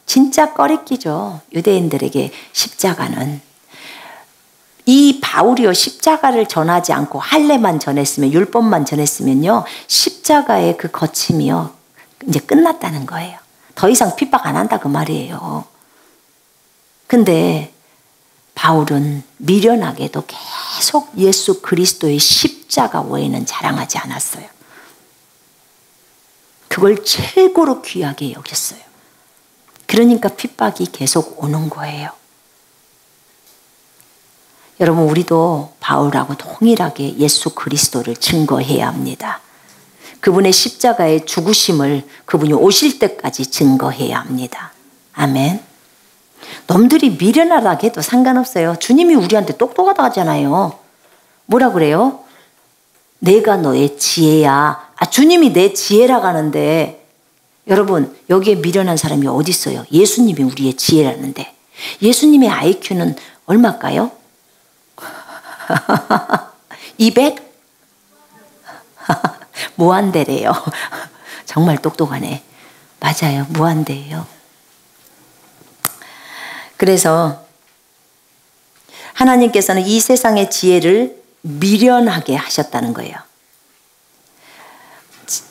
진짜 거리끼죠. 유대인들에게 십자가는. 이 바울이요 십자가를 전하지 않고 할례만 전했으면, 율법만 전했으면요 십자가의 그 거침이요 이제 끝났다는 거예요. 더 이상 핍박 안 한다 그 말이에요. 근데 바울은 미련하게도 계속 예수 그리스도의 십자가 외에는 자랑하지 않았어요. 그걸 최고로 귀하게 여겼어요. 그러니까 핍박이 계속 오는 거예요. 여러분, 우리도 바울하고 동일하게 예수 그리스도를 증거해야 합니다. 그분의 십자가의 죽으심을 그분이 오실 때까지 증거해야 합니다. 아멘. 놈들이 미련하다 해도 상관없어요. 주님이 우리한테 똑똑하다 하잖아요. 뭐라 그래요? 내가 너의 지혜야. 주님이 내 지혜라고 하는데, 여러분 여기에 미련한 사람이 어디 있어요? 예수님이 우리의 지혜라는데. 예수님의 IQ는 얼마일까요? 200? 무한대래요. 정말 똑똑하네. 맞아요. 무한대예요. 그래서 하나님께서는 이 세상의 지혜를 미련하게 하셨다는 거예요.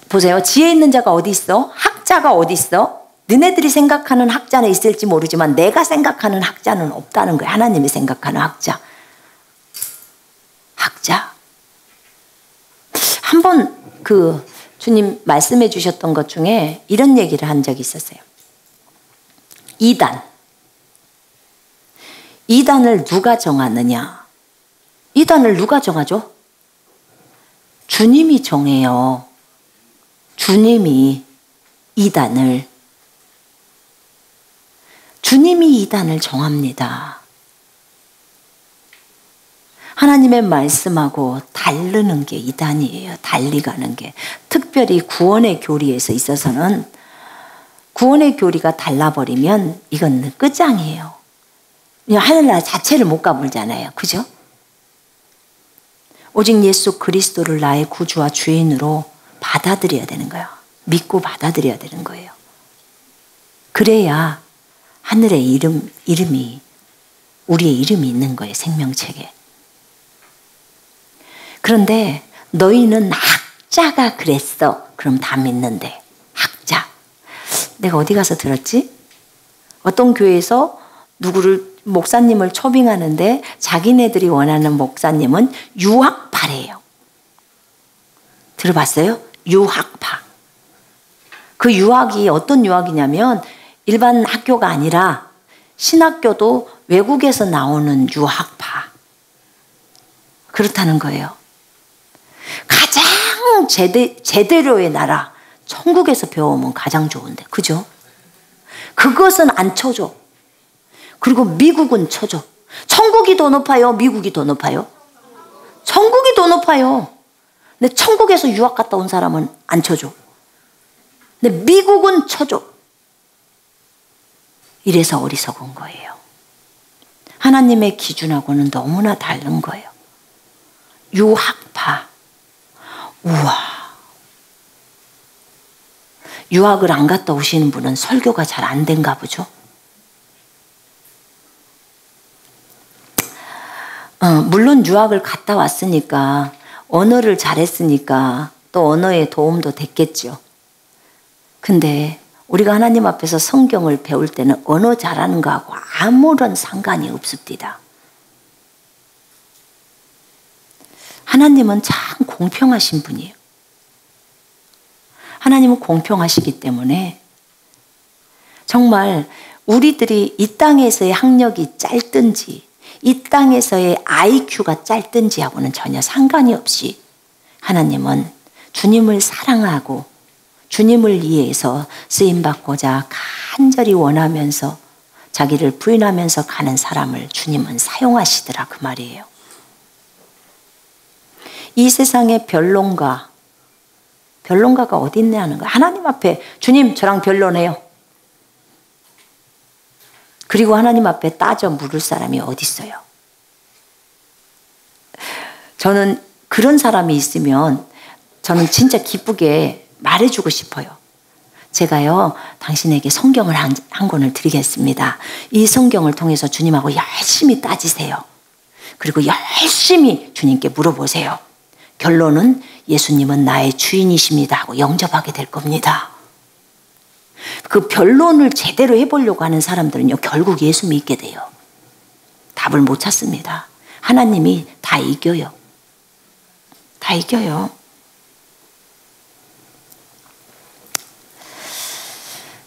보세요. 지혜 있는 자가 어디 있어? 학자가 어디 있어? 너네들이 생각하는 학자는 있을지 모르지만 내가 생각하는 학자는 없다는 거예요. 하나님이 생각하는 학자. 학자. 한번 그 주님 말씀해 주셨던 것 중에 이런 얘기를 한 적이 있었어요. 이단을 누가 정하느냐? 이단을 누가 정하죠? 주님이 정해요. 주님이 이단을 정합니다. 하나님의 말씀하고 다르는 게 이단이에요. 달리 가는 게. 특별히 구원의 교리에서 있어서는 구원의 교리가 달라버리면 이건 끝장이에요. 하늘나라 자체를 못 가보잖아요. 그죠? 오직 예수 그리스도를 나의 구주와 주인으로 받아들여야 되는 거예요. 믿고 받아들여야 되는 거예요. 그래야 하늘의 이름이 우리의 이름이 있는 거예요. 생명책에. 그런데 너희는 학자가 그랬어. 그럼 다 믿는데. 학자. 내가 어디 가서 들었지? 어떤 교회에서 목사님을 초빙하는데 자기네들이 원하는 목사님은 유학파래요. 들어봤어요? 유학파. 그 유학이 어떤 유학이냐면 일반 학교가 아니라 신학교도 외국에서 나오는 유학파. 그렇다는 거예요. 가장 가장 제대로의 나라, 천국에서 배워오면 가장 좋은데, 그죠? 그것은 안 쳐줘. 그리고 미국은 쳐줘. 천국이 더 높아요? 미국이 더 높아요? 천국이 더 높아요. 근데 천국에서 유학 갔다 온 사람은 안 쳐줘. 근데 미국은 쳐줘. 이래서 어리석은 거예요. 하나님의 기준하고는 너무나 다른 거예요. 유학파. 우와. 유학을 안 갔다 오시는 분은 설교가 잘 안 된가 보죠? 물론 유학을 갔다 왔으니까, 언어를 잘했으니까 또 언어에 도움도 됐겠죠. 근데 우리가 하나님 앞에서 성경을 배울 때는 언어 잘하는 거하고 아무런 상관이 없습니다. 하나님은 참 공평하신 분이에요. 하나님은 공평하시기 때문에 정말 우리들이 이 땅에서의 학력이 짧든지 이 땅에서의 IQ가 짧든지 하고는 전혀 상관이 없이 하나님은 주님을 사랑하고 주님을 위해서 쓰임받고자 간절히 원하면서 자기를 부인하면서 가는 사람을 주님은 사용하시더라 그 말이에요. 이 세상에 변론가가 어디 있냐 하는 거야. 하나님 앞에 주님 저랑 변론해요. 그리고 하나님 앞에 따져 물을 사람이 어디 있어요. 저는 그런 사람이 있으면 저는 진짜 기쁘게 말해주고 싶어요. 제가요 당신에게 성경을 한 권을 드리겠습니다. 이 성경을 통해서 주님하고 열심히 따지세요. 그리고 열심히 주님께 물어보세요. 결론은 예수님은 나의 주인이십니다 하고 영접하게 될 겁니다. 그 변론을 제대로 해보려고 하는 사람들은요 결국 예수 믿게 돼요. 답을 못 찾습니다. 하나님이 다 이겨요. 다 이겨요.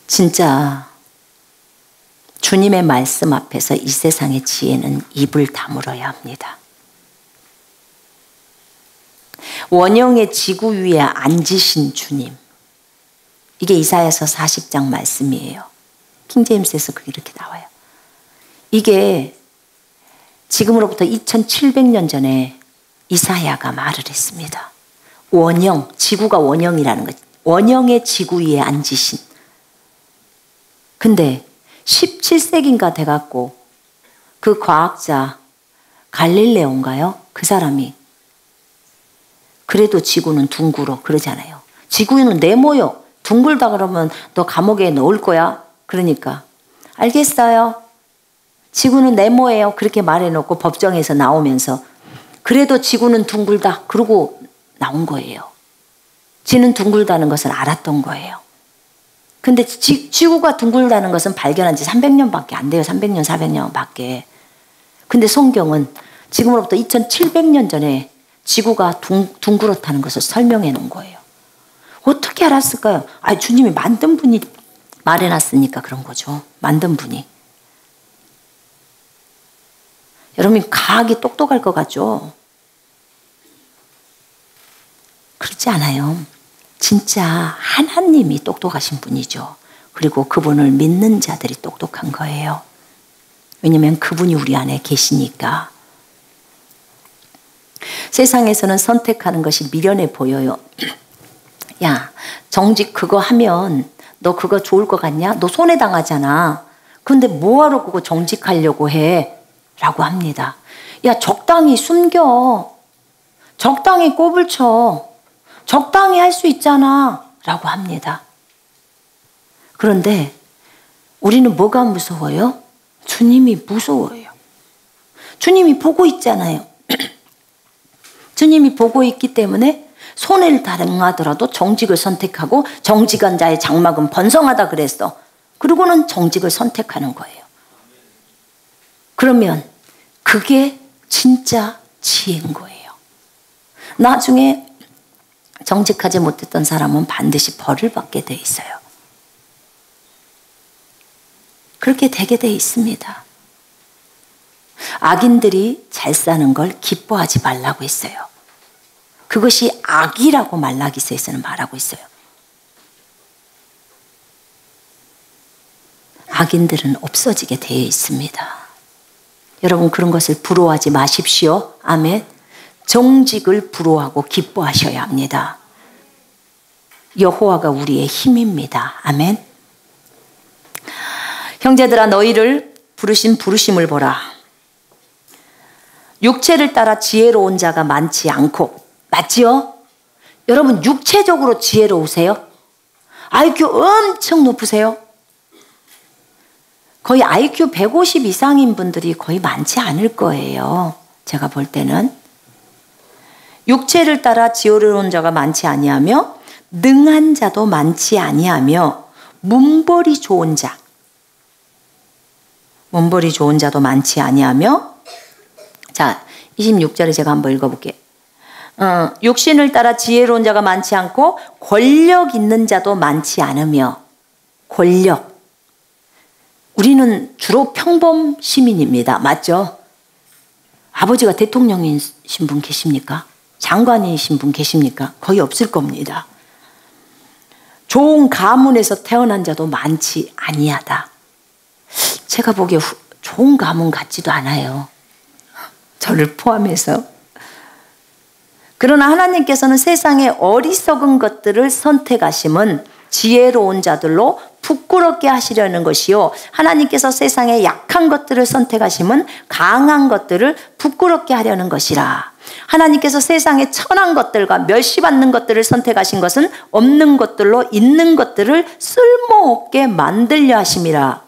진짜 주님의 말씀 앞에서 이 세상의 지혜는 입을 다물어야 합니다. 원형의 지구 위에 앉으신 주님. 이게 이사야서 40장 말씀이에요. 킹제임스에서 이렇게 나와요. 이게 지금으로부터 2700년 전에 이사야가 말을 했습니다. 원형, 지구가 원형이라는 거죠. 원형의 지구 위에 앉으신. 근데 17세기인가 돼갖고 그 과학자 갈릴레오인가요? 그 사람이 그래도 지구는 둥글어 그러잖아요. 지구는 네모요. 둥글다 그러면 너 감옥에 넣을 거야. 그러니까 알겠어요. 지구는 네모예요. 그렇게 말해놓고 법정에서 나오면서 그래도 지구는 둥글다. 그러고 나온 거예요. 지는 둥글다는 것을 알았던 거예요. 근데 지구가 둥글다는 것은 발견한 지 300년밖에 안 돼요. 300년, 400년밖에. 근데 성경은 지금으로부터 2700년 전에 지구가 둥그렇다는 것을 설명해 놓은 거예요. 어떻게 알았을까요? 주님이 만든 분이 말해놨으니까 그런 거죠. 만든 분이. 여러분 과학이 똑똑할 것 같죠? 그렇지 않아요. 진짜 하나님이 똑똑하신 분이죠. 그리고 그분을 믿는 자들이 똑똑한 거예요. 왜냐하면 그분이 우리 안에 계시니까. 세상에서는 선택하는 것이 미련해 보여요. 야, 정직 그거 하면 너 그거 좋을 것 같냐? 너 손해당하잖아. 근데 뭐하러 그거 정직하려고 해? 라고 합니다. 야, 적당히 숨겨. 적당히 꼽을 쳐. 적당히 할 수 있잖아. 라고 합니다. 그런데 우리는 뭐가 무서워요? 주님이 무서워요. 주님이 보고 있잖아요. 주님이 보고 있기 때문에 손해를 당하더라도 정직을 선택하고 정직한 자의 장막은 번성하다 그랬어. 그리고는 정직을 선택하는 거예요. 그러면 그게 진짜 지혜인 거예요. 나중에 정직하지 못했던 사람은 반드시 벌을 받게 돼 있어요. 그렇게 되게 돼 있습니다. 악인들이 잘 사는 걸 기뻐하지 말라고 했어요. 그것이 악이라고 말라기서에서는 말하고 있어요. 악인들은 없어지게 되어 있습니다. 여러분 그런 것을 부러워하지 마십시오. 아멘. 정직을 부러워하고 기뻐하셔야 합니다. 여호와가 우리의 힘입니다. 아멘. 형제들아 너희를 부르신 부르심을 보라. 육체를 따라 지혜로운 자가 많지 않고. 맞지요? 여러분 육체적으로 지혜로우세요? IQ 엄청 높으세요? 거의 IQ 150 이상인 분들이 거의 많지 않을 거예요. 제가 볼 때는. 육체를 따라 지혜로운 자가 많지 아니하며 능한 자도 많지 아니하며 문벌이 좋은 자. 문벌이 좋은 자도 많지 아니하며. 자, 26절에 제가 한번 읽어볼게요. 육신을 따라 지혜로운 자가 많지 않고 권력 있는 자도 많지 않으며. 권력. 우리는 주로 평범 시민입니다. 맞죠? 아버지가 대통령이신 분 계십니까? 장관이신 분 계십니까? 거의 없을 겁니다. 좋은 가문에서 태어난 자도 많지 아니하다. 제가 보기에 좋은 가문 같지도 않아요. 저를 포함해서. 그러나 하나님께서는 세상의 어리석은 것들을 선택하심은 지혜로운 자들로 부끄럽게 하시려는 것이요. 하나님께서 세상의 약한 것들을 선택하심은 강한 것들을 부끄럽게 하려는 것이라. 하나님께서 세상의 천한 것들과 멸시받는 것들을 선택하신 것은 없는 것들로 있는 것들을 쓸모없게 만들려 하심이라.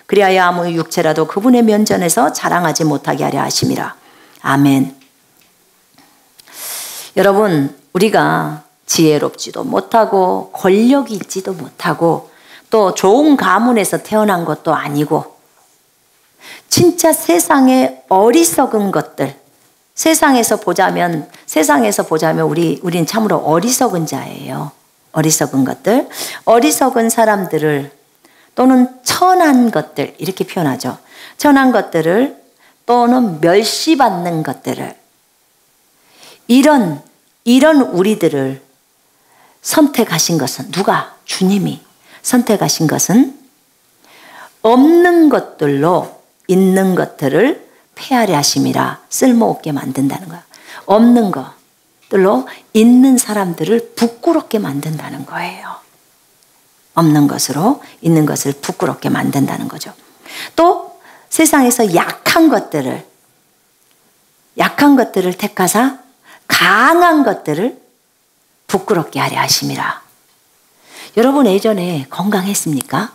그리하여 아무 육체라도 그분의 면전에서 자랑하지 못하게 하려 하심이라. 아멘. 여러분 우리가 지혜롭지도 못하고 권력이 있지도 못하고 또 좋은 가문에서 태어난 것도 아니고 진짜 세상의 어리석은 것들, 세상에서 보자면 우린 참으로 어리석은 자예요. 어리석은 것들, 어리석은 사람들을 또는 천한 것들 이렇게 표현하죠. 천한 것들을 또는 멸시받는 것들을 이런 우리들을 선택하신 것은 누가? 주님이 선택하신 것은 없는 것들로 있는 것들을 폐하려 하심이라. 쓸모없게 만든다는 거야. 없는 것들로 있는 사람들을 부끄럽게 만든다는 거예요. 없는 것으로 있는 것을 부끄럽게 만든다는 거죠. 또 세상에서 약한 것들을 택하사 강한 것들을 부끄럽게 하려 하심이라. 여러분 예전에 건강했습니까?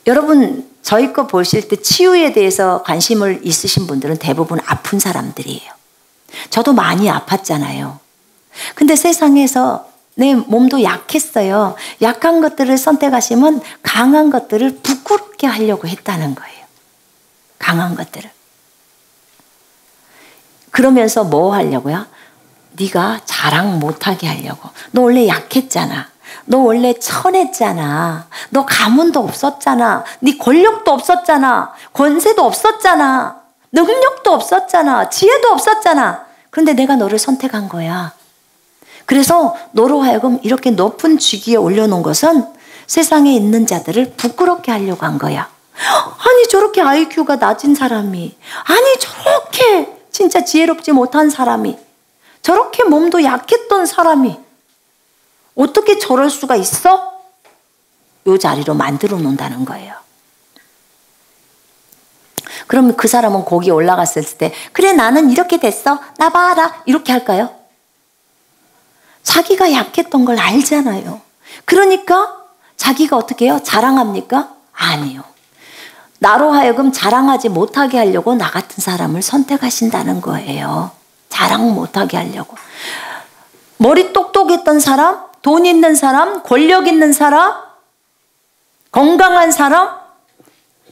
여러분 저희 거 보실 때 치유에 대해서 관심을 있으신 분들은 대부분 아픈 사람들이에요. 저도 많이 아팠잖아요. 근데 세상에서 내 몸도 약했어요. 약한 것들을 선택하시면 강한 것들을 부끄럽게 하려고 했다는 거예요. 강한 것들을. 그러면서 뭐 하려고요? 네가 자랑 못하게 하려고. 너 원래 약했잖아. 너 원래 천했잖아. 너 가문도 없었잖아. 네 권력도 없었잖아. 권세도 없었잖아. 능력도 없었잖아. 지혜도 없었잖아. 그런데 내가 너를 선택한 거야. 그래서 너로 하여금 이렇게 높은 직위에 올려놓은 것은 세상에 있는 자들을 부끄럽게 하려고 한 거야. 아니 저렇게 IQ가 낮은 사람이, 아니 저렇게 진짜 지혜롭지 못한 사람이, 저렇게 몸도 약했던 사람이 어떻게 저럴 수가 있어? 이 자리로 만들어 놓는다는 거예요. 그러면 그 사람은 거기에 올라갔을 때 그래 나는 이렇게 됐어. 나 봐라. 이렇게 할까요? 자기가 약했던 걸 알잖아요. 그러니까 자기가 어떻게 해요? 자랑합니까? 아니요. 나로 하여금 자랑하지 못하게 하려고 나 같은 사람을 선택하신다는 거예요. 자랑 못하게 하려고. 머리 똑똑했던 사람, 돈 있는 사람, 권력 있는 사람, 건강한 사람,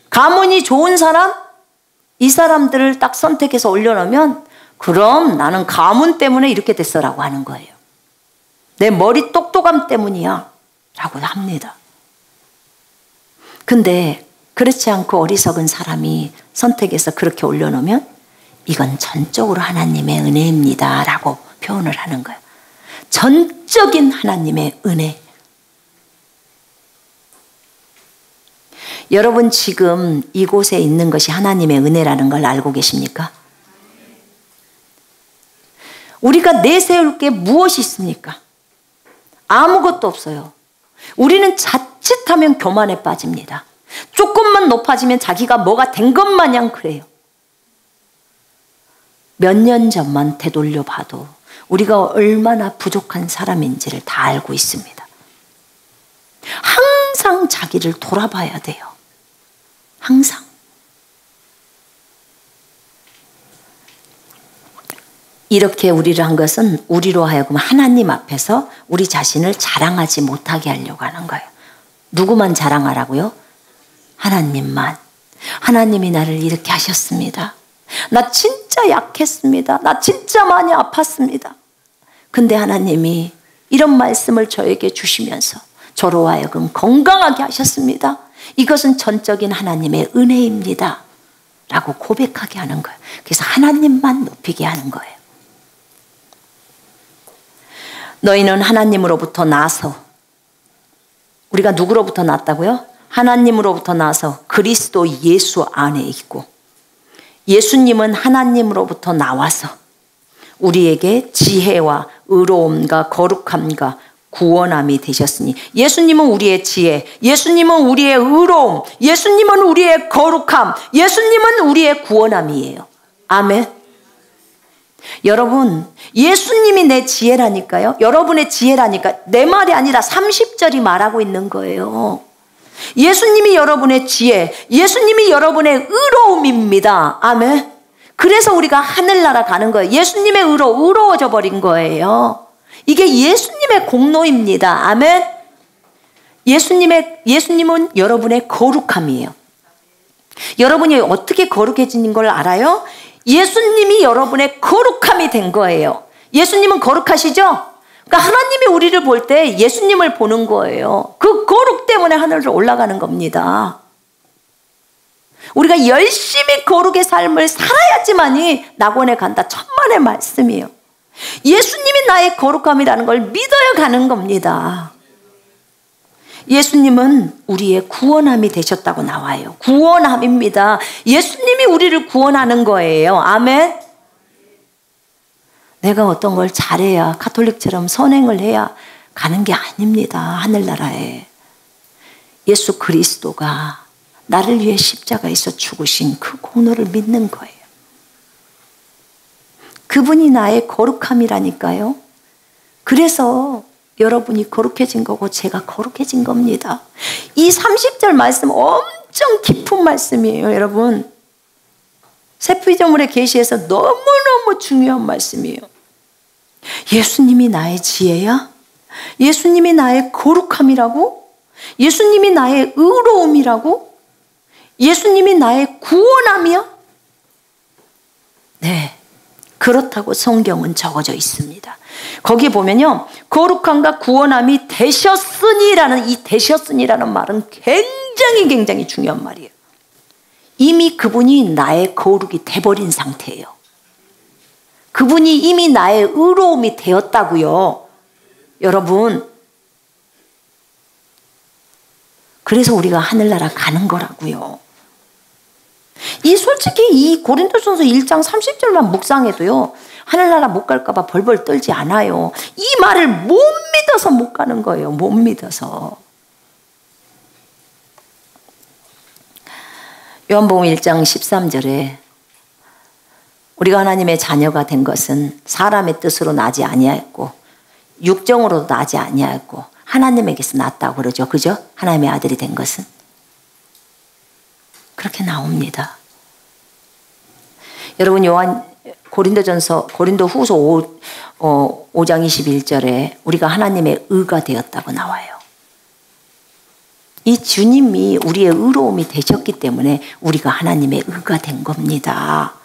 가문이 좋은 사람, 이 사람들을 딱 선택해서 올려놓으면 그럼 나는 가문 때문에 이렇게 됐어라고 하는 거예요. 내 머리 똑똑함 때문이야 라고 합니다. 근데 그렇지 않고 어리석은 사람이 선택해서 그렇게 올려놓으면 이건 전적으로 하나님의 은혜입니다 라고 표현을 하는 거예요. 전적인 하나님의 은혜. 여러분 지금 이곳에 있는 것이 하나님의 은혜라는 걸 알고 계십니까? 우리가 내세울 게 무엇이 있습니까? 아무것도 없어요. 우리는 자칫하면 교만에 빠집니다. 조금만 높아지면 자기가 뭐가 된 것 마냥 그래요. 몇 년 전만 되돌려 봐도 우리가 얼마나 부족한 사람인지를 다 알고 있습니다. 항상 자기를 돌아봐야 돼요. 항상. 이렇게 우리를 한 것은 우리로 하여금 하나님 앞에서 우리 자신을 자랑하지 못하게 하려고 하는 거예요. 누구만 자랑하라고요? 하나님만. 하나님이 나를 이렇게 하셨습니다. 나 진짜 약했습니다. 나 진짜 많이 아팠습니다. 근데 하나님이 이런 말씀을 저에게 주시면서 저로 하여금 건강하게 하셨습니다. 이것은 전적인 하나님의 은혜입니다. 라고 고백하게 하는 거예요. 그래서 하나님만 높이게 하는 거예요. 너희는 하나님으로부터 나서, 우리가 누구로부터 났다고요? 하나님으로부터 나서 그리스도 예수 안에 있고, 예수님은 하나님으로부터 나와서 우리에게 지혜와 의로움과 거룩함과 구원함이 되셨으니, 예수님은 우리의 지혜, 예수님은 우리의 의로움, 예수님은 우리의 거룩함, 예수님은 우리의 구원함이에요. 아멘. 여러분, 예수님이 내 지혜라니까요. 여러분의 지혜라니까. 내 말이 아니라 30절이 말하고 있는 거예요. 예수님이 여러분의 지혜, 예수님이 여러분의 의로움입니다. 아멘. 그래서 우리가 하늘나라 가는 거예요. 예수님의 의로워져 버린 거예요. 이게 예수님의 공로입니다. 아멘. 예수님은 여러분의 거룩함이에요. 여러분이 어떻게 거룩해지는 걸 알아요? 예수님이 여러분의 거룩함이 된 거예요. 예수님은 거룩하시죠? 그러니까 하나님이 우리를 볼 때 예수님을 보는 거예요. 그 거룩 때문에 하늘로 올라가는 겁니다. 우리가 열심히 거룩의 삶을 살아야지만이 낙원에 간다. 천만의 말씀이에요. 예수님이 나의 거룩함이라는 걸 믿어야 가는 겁니다. 예수님은 우리의 구원함이 되셨다고 나와요. 구원함입니다. 예수님이 우리를 구원하는 거예요. 아멘. 내가 어떤 걸 잘해야, 가톨릭처럼 선행을 해야 가는 게 아닙니다. 하늘나라에. 예수 그리스도가 나를 위해 십자가에서 죽으신 그 공로를 믿는 거예요. 그분이 나의 거룩함이라니까요. 그래서 여러분이 거룩해진 거고 제가 거룩해진 겁니다. 이 30절 말씀 엄청 깊은 말씀이에요, 여러분. 세피조물의 계시에서 너무너무 중요한 말씀이에요. 예수님이 나의 지혜야? 예수님이 나의 거룩함이라고? 예수님이 나의 의로움이라고? 예수님이 나의 구원함이야? 네, 그렇다고 성경은 적어져 있습니다. 거기 보면요, 거룩함과 구원함이 되셨으니라는, 이 되셨으니라는 말은 굉장히 중요한 말이에요. 이미 그분이 나의 거룩이 돼버린 상태예요. 그분이 이미 나의 의로움이 되었다고요, 여러분. 그래서 우리가 하늘나라 가는 거라고요. 솔직히 이 고린도전서 1장 30절만 묵상해도요, 하늘나라 못 갈까 봐 벌벌 떨지 않아요. 이 말을 못 믿어서 못 가는 거예요. 못 믿어서. 요한복음 1장 13절에 우리가 하나님의 자녀가 된 것은 사람의 뜻으로 나지 아니하였고 육정으로도 나지 아니하였고 하나님에게서 났다고 그러죠. 그죠? 하나님의 아들이 된 것은. 그렇게 나옵니다. 여러분, 고린도후서 5장 21절에 우리가 하나님의 의가 되었다고 나와요. 이 주님이 우리의 의로움이 되셨기 때문에 우리가 하나님의 의가 된 겁니다.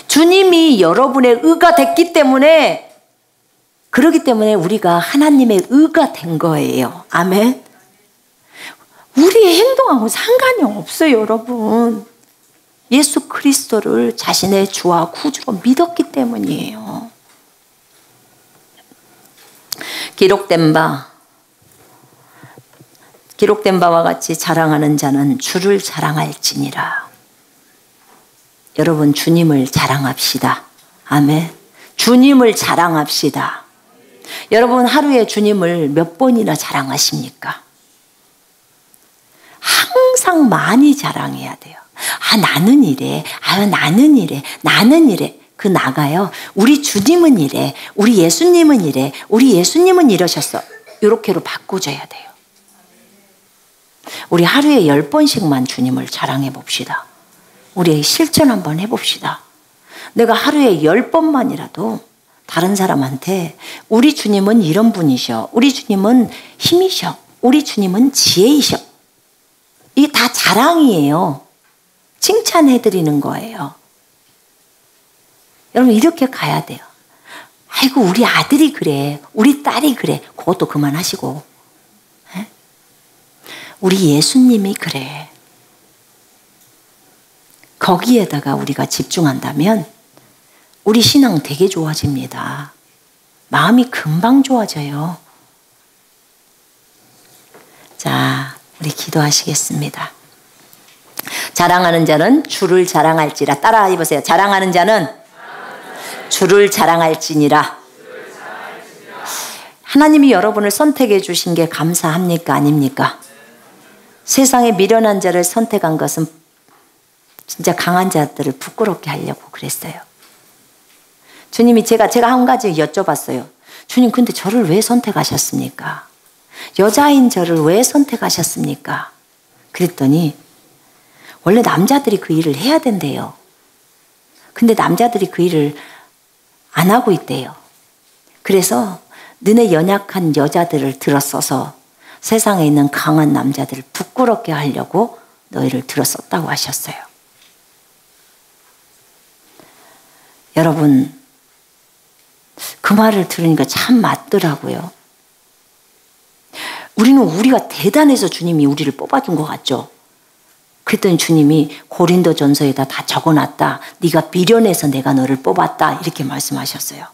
주님이 여러분의 의가 됐기 때문에, 그렇기 때문에 우리가 하나님의 의가 된 거예요. 아멘. 우리의 행동하고 상관이 없어요, 여러분. 예수 그리스도를 자신의 주와 구주로 믿었기 때문이에요. 기록된 바와 같이 자랑하는 자는 주를 자랑할지니라. 여러분, 주님을 자랑합시다. 아멘. 주님을 자랑합시다. 여러분, 하루에 주님을 몇 번이나 자랑하십니까? 항상 많이 자랑해야 돼요. 나는 이래. 나는 이래. 나는 이래. 그 나가요. 우리 주님은 이래. 우리 예수님은 이래. 우리 예수님은 이러셨어. 이렇게로 바꿔줘야 돼요. 우리 하루에 10번씩만 주님을 자랑해 봅시다. 우리 실천 한번 해봅시다. 내가 하루에 10번만이라도 다른 사람한테 우리 주님은 이런 분이셔. 우리 주님은 힘이셔. 우리 주님은 지혜이셔. 이게 다 자랑이에요. 칭찬해드리는 거예요. 여러분, 이렇게 가야 돼요. 아이고, 우리 아들이 그래. 우리 딸이 그래. 그것도 그만하시고. 우리 예수님이 그래. 거기에다가 우리가 집중한다면 우리 신앙 되게 좋아집니다. 마음이 금방 좋아져요. 자, 우리 기도하시겠습니다. 자랑하는 자는 주를 자랑할지라. 따라 해보세요. 자랑하는 자는 주를 자랑할지니라. 하나님이 여러분을 선택해 주신 게 감사합니까? 아닙니까? 세상에 미련한 자를 선택한 것은 진짜 강한 자들을 부끄럽게 하려고 그랬어요. 주님이 제가 한 가지 여쭤봤어요. 주님, 근데 저를 왜 선택하셨습니까? 여자인 저를 왜 선택하셨습니까? 그랬더니 원래 남자들이 그 일을 해야 된대요. 근데 남자들이 그 일을 안 하고 있대요. 그래서 너네 연약한 여자들을 들어써서 세상에 있는 강한 남자들을 부끄럽게 하려고 너희를 들어썼다고 하셨어요. 여러분, 그 말을 들으니까 참 맞더라고요. 우리가 대단해서 주님이 우리를 뽑아준 것 같죠? 그랬더니 주님이 고린도전서에다 다 적어놨다. 네가 미련해서 내가 너를 뽑았다. 이렇게 말씀하셨어요.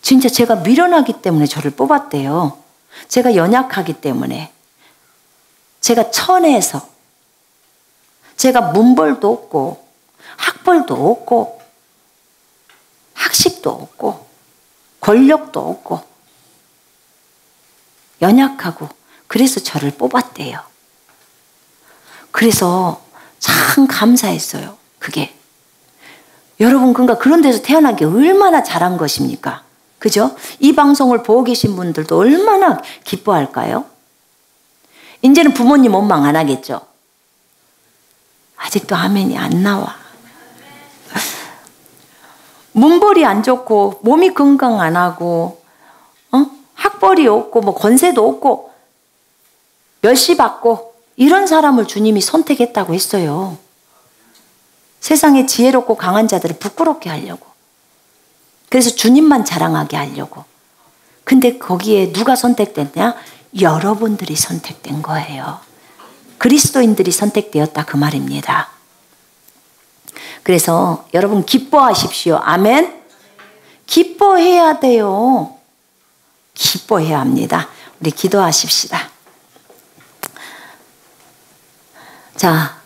진짜 제가 미련하기 때문에 저를 뽑았대요. 제가 연약하기 때문에. 제가 천해서. 제가 문벌도 없고 학벌도 없고 학식도 없고 권력도 없고 연약하고 그래서 저를 뽑았대요. 그래서 참 감사했어요. 그게. 여러분, 그러니까 그런 데서 태어난 게 얼마나 잘한 것입니까? 그죠? 이 방송을 보고 계신 분들도 얼마나 기뻐할까요? 이제는 부모님 원망 안 하겠죠? 아직도 아멘이 안 나와. 문벌이 안 좋고 몸이 건강 안 하고 학벌이 없고 뭐 권세도 없고 멸시받고 이런 사람을 주님이 선택했다고 했어요. 세상에 지혜롭고 강한 자들을 부끄럽게 하려고. 그래서 주님만 자랑하게 하려고. 근데 거기에 누가 선택됐냐? 여러분들이 선택된 거예요. 그리스도인들이 선택되었다 그 말입니다. 그래서 여러분 기뻐하십시오. 아멘. 기뻐해야 돼요. 기뻐해야 합니다. 우리 기도하십시다. 자,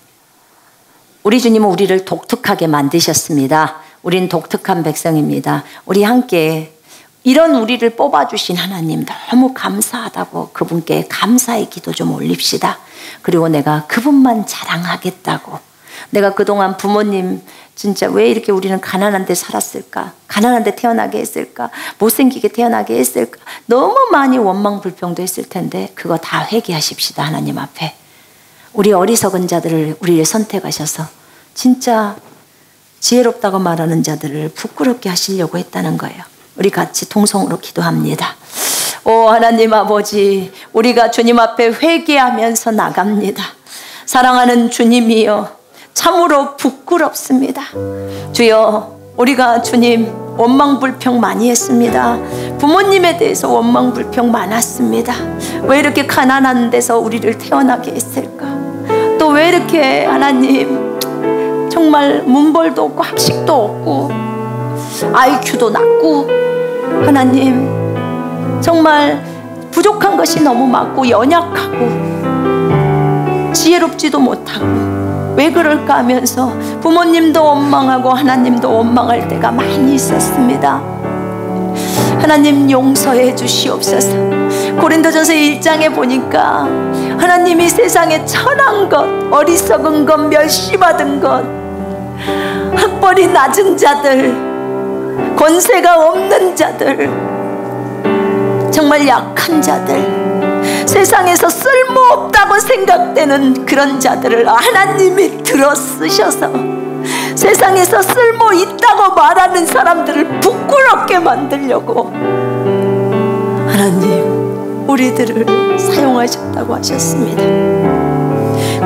우리 주님은 우리를 독특하게 만드셨습니다. 우린 독특한 백성입니다. 우리 함께 이런 우리를 뽑아주신 하나님 너무 감사하다고 그분께 감사의 기도 좀 올립시다. 그리고 내가 그분만 자랑하겠다고. 내가 그동안 부모님 진짜 왜 이렇게 우리는 가난한 데 살았을까? 가난한 데 태어나게 했을까? 못생기게 태어나게 했을까? 너무 많이 원망 불평도 했을 텐데 그거 다 회개하십시다. 하나님 앞에. 우리 어리석은 자들을 우리를 선택하셔서 진짜 지혜롭다고 말하는 자들을 부끄럽게 하시려고 했다는 거예요. 우리 같이 통성으로 기도합니다. 오 하나님 아버지, 우리가 주님 앞에 회개하면서 나갑니다. 사랑하는 주님이여, 참으로 부끄럽습니다. 주여, 우리가 주님 원망불평 많이 했습니다. 부모님에 대해서 원망불평 많았습니다. 왜 이렇게 가난한 데서 우리를 태어나게 했을까? 또 왜 이렇게 하나님 정말 문벌도 없고 학식도 없고 IQ도 낮고 하나님 정말 부족한 것이 너무 많고 연약하고 지혜롭지도 못하고 왜 그럴까 하면서 부모님도 원망하고 하나님도 원망할 때가 많이 있었습니다. 하나님 용서해 주시옵소서. 고린도전서 1장에 보니까 하나님이 세상에 천한 것, 어리석은 것, 멸시받은 것, 학벌이 낮은 자들, 권세가 없는 자들, 정말 약한 자들, 세상에서 쓸모없다고 생각되는 그런 자들을 하나님이 들어 쓰셔서 세상에서 쓸모 있다고 말하는 사람들을 부끄럽게 만들려고 하나님 우리들을 사용하셨다고 하셨습니다.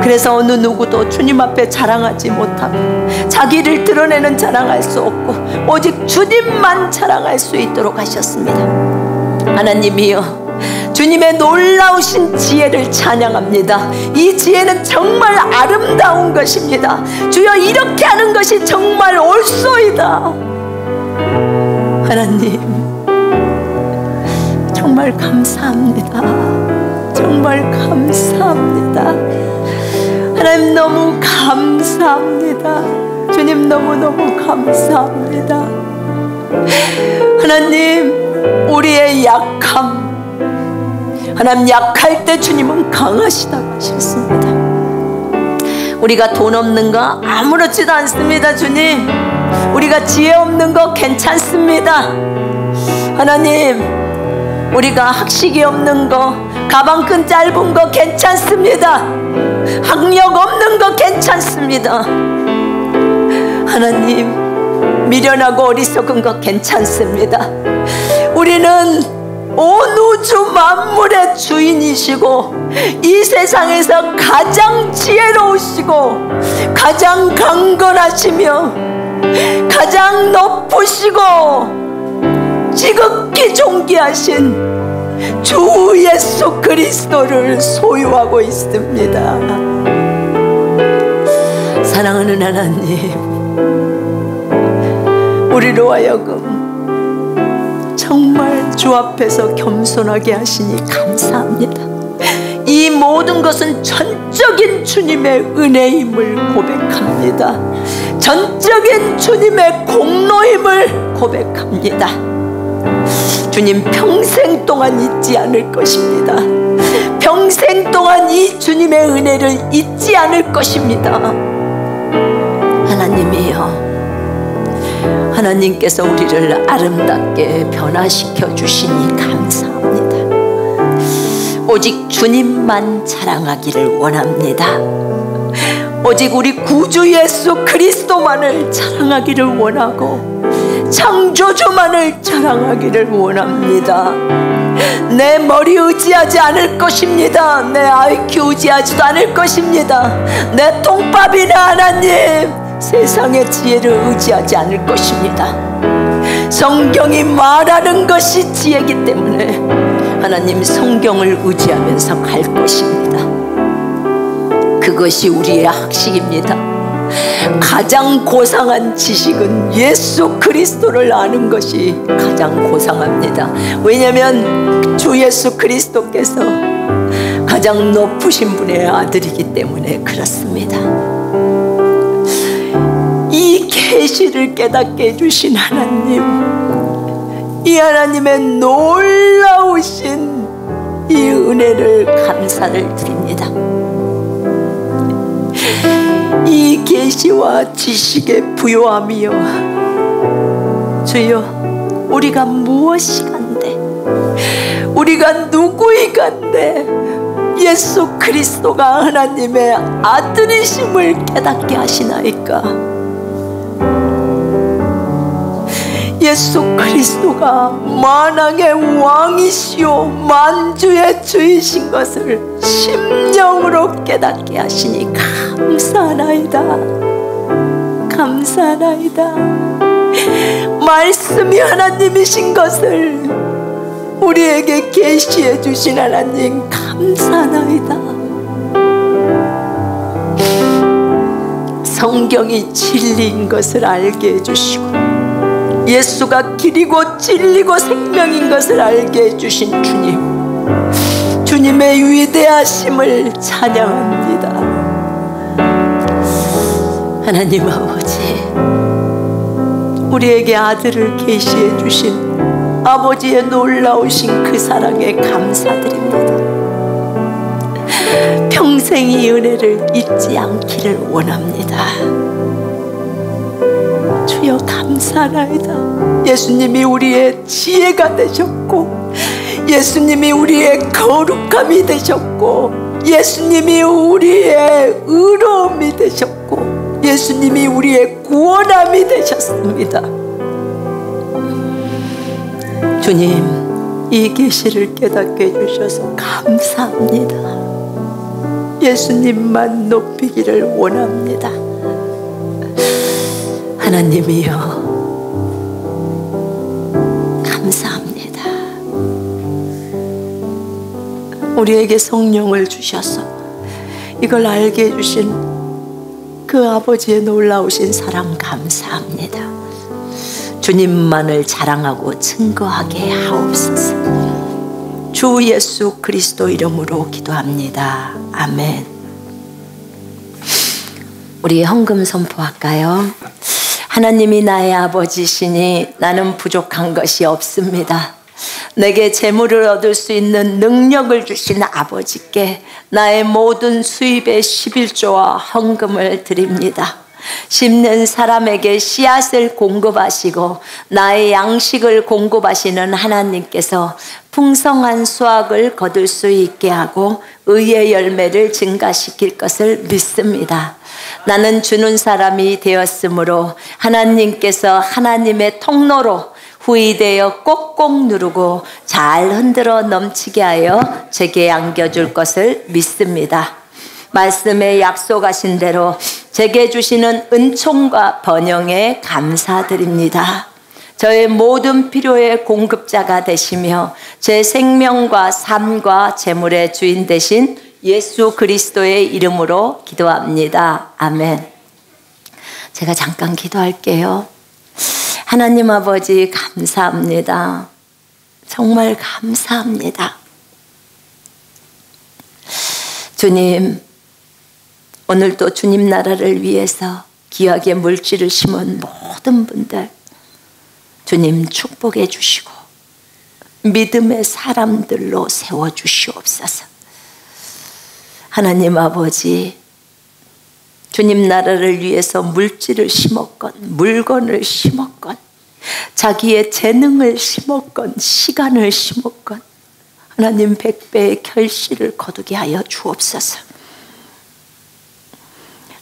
그래서 어느 누구도 주님 앞에 자랑하지 못하고 자기를 드러내는 자랑할 수 없고 오직 주님만 자랑할 수 있도록 하셨습니다. 하나님이여, 주님의 놀라우신 지혜를 찬양합니다. 이 지혜는 정말 아름다운 것입니다. 주여, 이렇게 하는 것이 정말 옳소이다. 하나님 정말 감사합니다. 정말 감사합니다. 하나님 너무 감사합니다. 주님 너무너무 감사합니다. 하나님 우리의 약함, 하나님 약할 때 주님은 강하시다고 하셨습니다. 우리가 돈 없는 거 아무렇지도 않습니다. 주님, 우리가 지혜 없는 거 괜찮습니다. 하나님, 우리가 학식이 없는 거, 가방끈 짧은 거 괜찮습니다. 학력 없는 거 괜찮습니다. 하나님, 미련하고 어리석은 거 괜찮습니다. 우리는 온 우주 만물의 주인이시고 이 세상에서 가장 지혜로우시고 가장 강건하시며 가장 높으시고 지극히 존귀하신 주 예수 그리스도를 소유하고 있습니다. 사랑하는 하나님, 우리로 하여금 정말 주 앞에서 겸손하게 하시니 감사합니다. 이 모든 것은 전적인 주님의 은혜임을 고백합니다. 전적인 주님의 공로임을 고백합니다. 주님 평생 동안 잊지 않을 것입니다. 평생 동안 이 주님의 은혜를 잊지 않을 것입니다. 하나님이여, 하나님께서 우리를 아름답게 변화시켜 주시니 감사합니다. 오직 주님만 자랑하기를 원합니다. 오직 우리 구주 예수 그리스도만을 자랑하기를 원하고 창조주만을 자랑하기를 원합니다. 내 머리 의지하지 않을 것입니다. 내 IQ 의지하지도 않을 것입니다. 내 통밥이나 하나님, 세상의 지혜를 의지하지 않을 것입니다. 성경이 말하는 것이 지혜이기 때문에 하나님 성경을 의지하면서 갈 것입니다. 그것이 우리의 학식입니다. 가장 고상한 지식은 예수 그리스도를 아는 것이 가장 고상합니다. 왜냐하면 주 예수 그리스도께서 가장 높으신 분의 아들이기 때문에 그렇습니다. 이 계시를 깨닫게 해주신 하나님, 이 하나님의 놀라우신 이 은혜를 감사를 드립니다. 이 계시와 지식의 부요함이여, 주여, 우리가 무엇이간데, 우리가 누구이간데 예수 그리스도가 하나님의 아들이심을 깨닫게 하시나이까. 예수 그리스도가 만왕의 왕이시오 만주의 주이신 것을 심령으로 깨닫게 하시니 감사하나이다. 감사하나이다. 말씀이 하나님이신 것을 우리에게 계시해 주신 하나님 감사하나이다. 성경이 진리인 것을 알게 해주시고 예수가 길이고 진리고 생명인 것을 알게 해주신 주님, 주님의 위대하심을 찬양합니다. 하나님 아버지, 우리에게 아들을 계시해 주신 아버지의 놀라우신 그 사랑에 감사드립니다. 평생 이 은혜를 잊지 않기를 원합니다. 주여 감사하나이다. 예수님이 우리의 지혜가 되셨고, 예수님이 우리의 거룩함이 되셨고, 예수님이 우리의 의로움이 되셨고, 예수님이 우리의 구원함이 되셨습니다. 주님, 이 계시를 깨닫게 해주셔서 감사합니다. 예수님만 높이기를 원합니다. 하나님이여, 감사합니다. 우리에게 성령을 주셔서 이걸 알게 해주신 그 아버지의 놀라우신 사랑 감사합니다. 주님만을 자랑하고 증거하게 하옵소서. 주 예수 그리스도 이름으로 기도합니다. 아멘. 우리 헌금 선포할까요? 하나님이 나의 아버지시니 나는 부족한 것이 없습니다. 내게 재물을 얻을 수 있는 능력을 주신 아버지께 나의 모든 수입의 11조와 헌금을 드립니다. 심는 사람에게 씨앗을 공급하시고 나의 양식을 공급하시는 하나님께서 풍성한 수확을 거둘 수 있게 하고 의의 열매를 증가시킬 것을 믿습니다. 나는 주는 사람이 되었으므로 하나님께서 하나님의 통로로 후이되어 꼭꼭 누르고 잘 흔들어 넘치게 하여 제게 안겨줄 것을 믿습니다. 말씀에 약속하신 대로 제게 주시는 은총과 번영에 감사드립니다. 저의 모든 필요의 공급자가 되시며 제 생명과 삶과 재물의 주인 되신 예수 그리스도의 이름으로 기도합니다. 아멘. 제가 잠깐 기도할게요. 하나님 아버지 감사합니다. 정말 감사합니다. 주님, 오늘도 주님 나라를 위해서 귀하게 물질을 심은 모든 분들 주님 축복해 주시고 믿음의 사람들로 세워주시옵소서. 하나님 아버지, 주님 나라를 위해서 물질을 심었건 물건을 심었건 자기의 재능을 심었건 시간을 심었건 하나님 100배의 결실을 거두게 하여 주옵소서.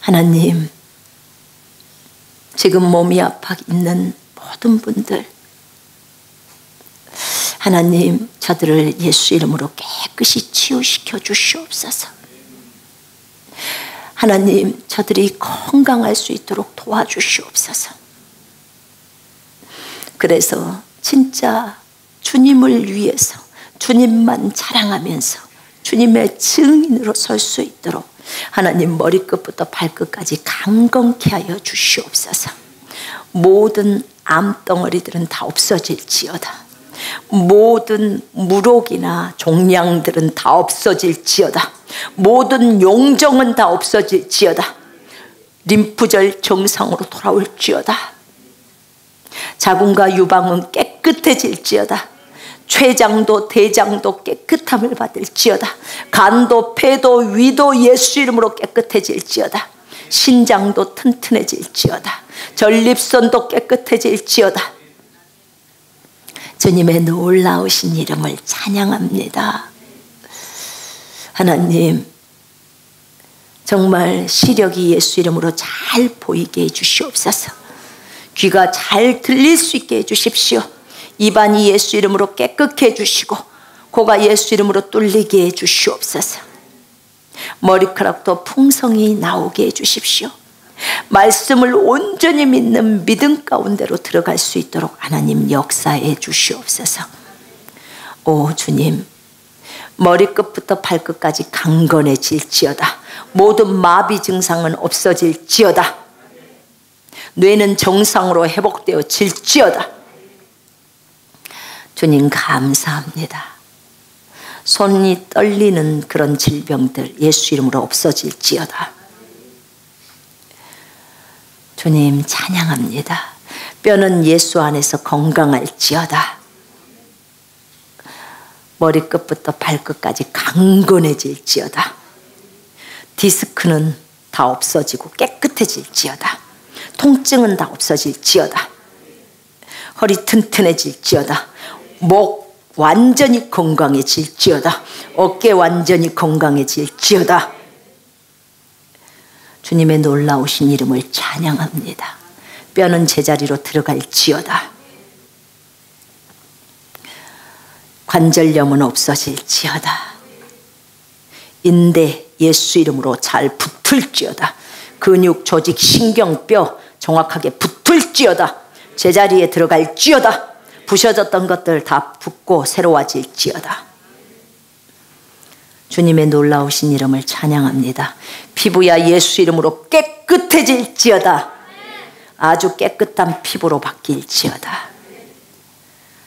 하나님, 지금 몸이 아파 있는 모든 분들 하나님, 저들을 예수 이름으로 깨끗이 치유시켜 주시옵소서. 하나님, 저들이 건강할 수 있도록 도와주시옵소서. 그래서 진짜 주님을 위해서 주님만 자랑하면서 주님의 증인으로 설 수 있도록 하나님 머리끝부터 발끝까지 강건케 하여 주시옵소서. 모든 암덩어리들은 다 없어질지어다. 모든 무록이나 종양들은 다 없어질지어다. 모든 용정은 다 없어질지어다. 림프절 정상으로 돌아올지어다. 자궁과 유방은 깨끗해질지어다. 췌장도 대장도 깨끗함을 받을지어다. 간도 폐도 위도 예수 이름으로 깨끗해질지어다. 신장도 튼튼해질지어다. 전립선도 깨끗해질지어다. 주님의 놀라우신 이름을 찬양합니다. 하나님, 정말 시력이 예수 이름으로 잘 보이게 해주시옵소서. 귀가 잘 들릴 수 있게 해주십시오. 입안이 예수 이름으로 깨끗게 해주시고 코가 예수 이름으로 뚫리게 해주시옵소서. 머리카락도 풍성히 나오게 해주십시오. 말씀을 온전히 믿는 믿음 가운데로 들어갈 수 있도록 하나님 역사해 주시옵소서. 오 주님, 머리끝부터 발끝까지 강건해질지어다. 모든 마비 증상은 없어질지어다. 뇌는 정상으로 회복되어질지어다. 주님 감사합니다. 손이 떨리는 그런 질병들 예수 이름으로 없어질지어다. 주님 찬양합니다. 뼈는 예수 안에서 건강할지어다. 머리끝부터 발끝까지 강건해질지어다. 디스크는 다 없어지고 깨끗해질지어다. 통증은 다 없어질지어다. 허리 튼튼해질지어다. 목 완전히 건강해질지어다. 어깨 완전히 건강해질지어다. 주님의 놀라우신 이름을 찬양합니다. 뼈는 제자리로 들어갈지어다. 관절염은 없어질지어다. 인대 예수 이름으로 잘 붙을지어다. 근육, 조직, 신경, 뼈 정확하게 붙을지어다. 제자리에 들어갈지어다. 부셔졌던 것들 다 붙고 새로워질지어다. 주님의 놀라우신 이름을 찬양합니다. 피부야 예수 이름으로 깨끗해질지어다. 아주 깨끗한 피부로 바뀔지어다.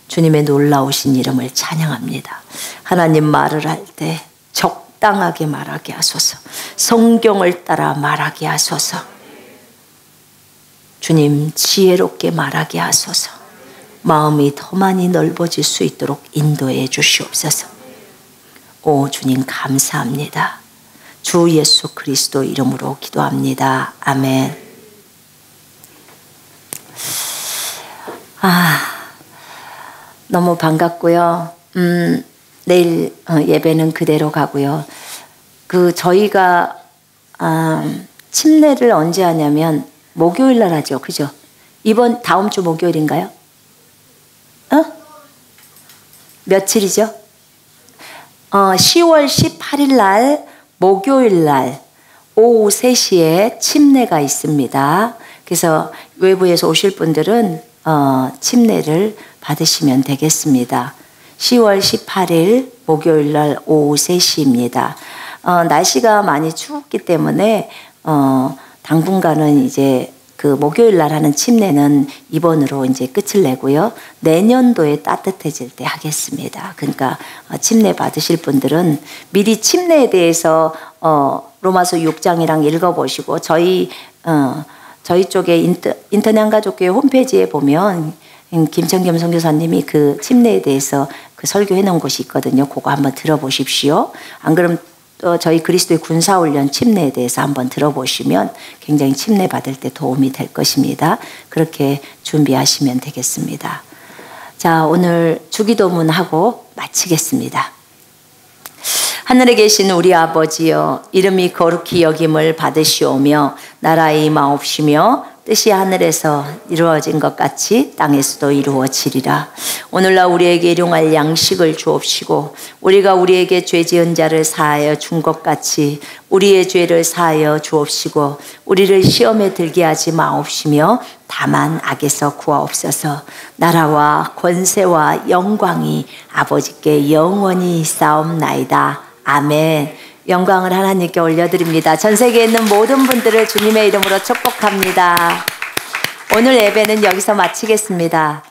주님의 놀라우신 이름을 찬양합니다. 하나님 말을 할 때 적당하게 말하게 하소서. 성경을 따라 말하게 하소서. 주님 지혜롭게 말하게 하소서. 마음이 더 많이 넓어질 수 있도록 인도해 주시옵소서. 오 주님 감사합니다. 주 예수 그리스도 이름으로 기도합니다. 아멘. 너무 반갑고요. 내일 예배는 그대로 가고요. 저희가 침례를 언제 하냐면 목요일 날 하죠. 그죠? 다음 주 목요일인가요? 며칠이죠? 10월 18일 날 목요일 날 오후 3시에 침례가 있습니다. 그래서 외부에서 오실 분들은 침례를 받으시면 되겠습니다. 10월 18일 목요일 날 오후 3시입니다. 날씨가 많이 추웠기 때문에 당분간은 이제 그 목요일 날 하는 침례는 이번으로 이제 끝을 내고요. 내년도에 따뜻해질 때 하겠습니다. 그러니까 침례 받으실 분들은 미리 침례에 대해서 로마서 6장이랑 읽어보시고 저희 쪽에 인터넷 한가족교회 홈페이지에 보면 김청겸 선교사님이 그 침례에 대해서 그 설교해 놓은 곳이 있거든요. 그거 한번 들어보십시오. 안 그러면 또 저희 그리스도의 군사훈련 침례에 대해서 한번 들어보시면 굉장히 침례 받을 때 도움이 될 것입니다. 그렇게 준비하시면 되겠습니다. 자, 오늘 주기도문 하고 마치겠습니다. 하늘에 계신 우리 아버지여, 이름이 거룩히 여김을 받으시오며 나라의 임하옵시며 뜻이 하늘에서 이루어진 것 같이 땅에서도 이루어지리라. 오늘날 우리에게 일용할 양식을 주옵시고 우리가 우리에게 죄 지은 자를 사하여 준 것 같이 우리의 죄를 사하여 주옵시고 우리를 시험에 들게 하지 마옵시며 다만 악에서 구하옵소서. 나라와 권세와 영광이 아버지께 영원히 쌓옵나이다. 아멘. 영광을 하나님께 올려드립니다. 전 세계에 있는 모든 분들을 주님의 이름으로 축복합니다. 오늘 예배는 여기서 마치겠습니다.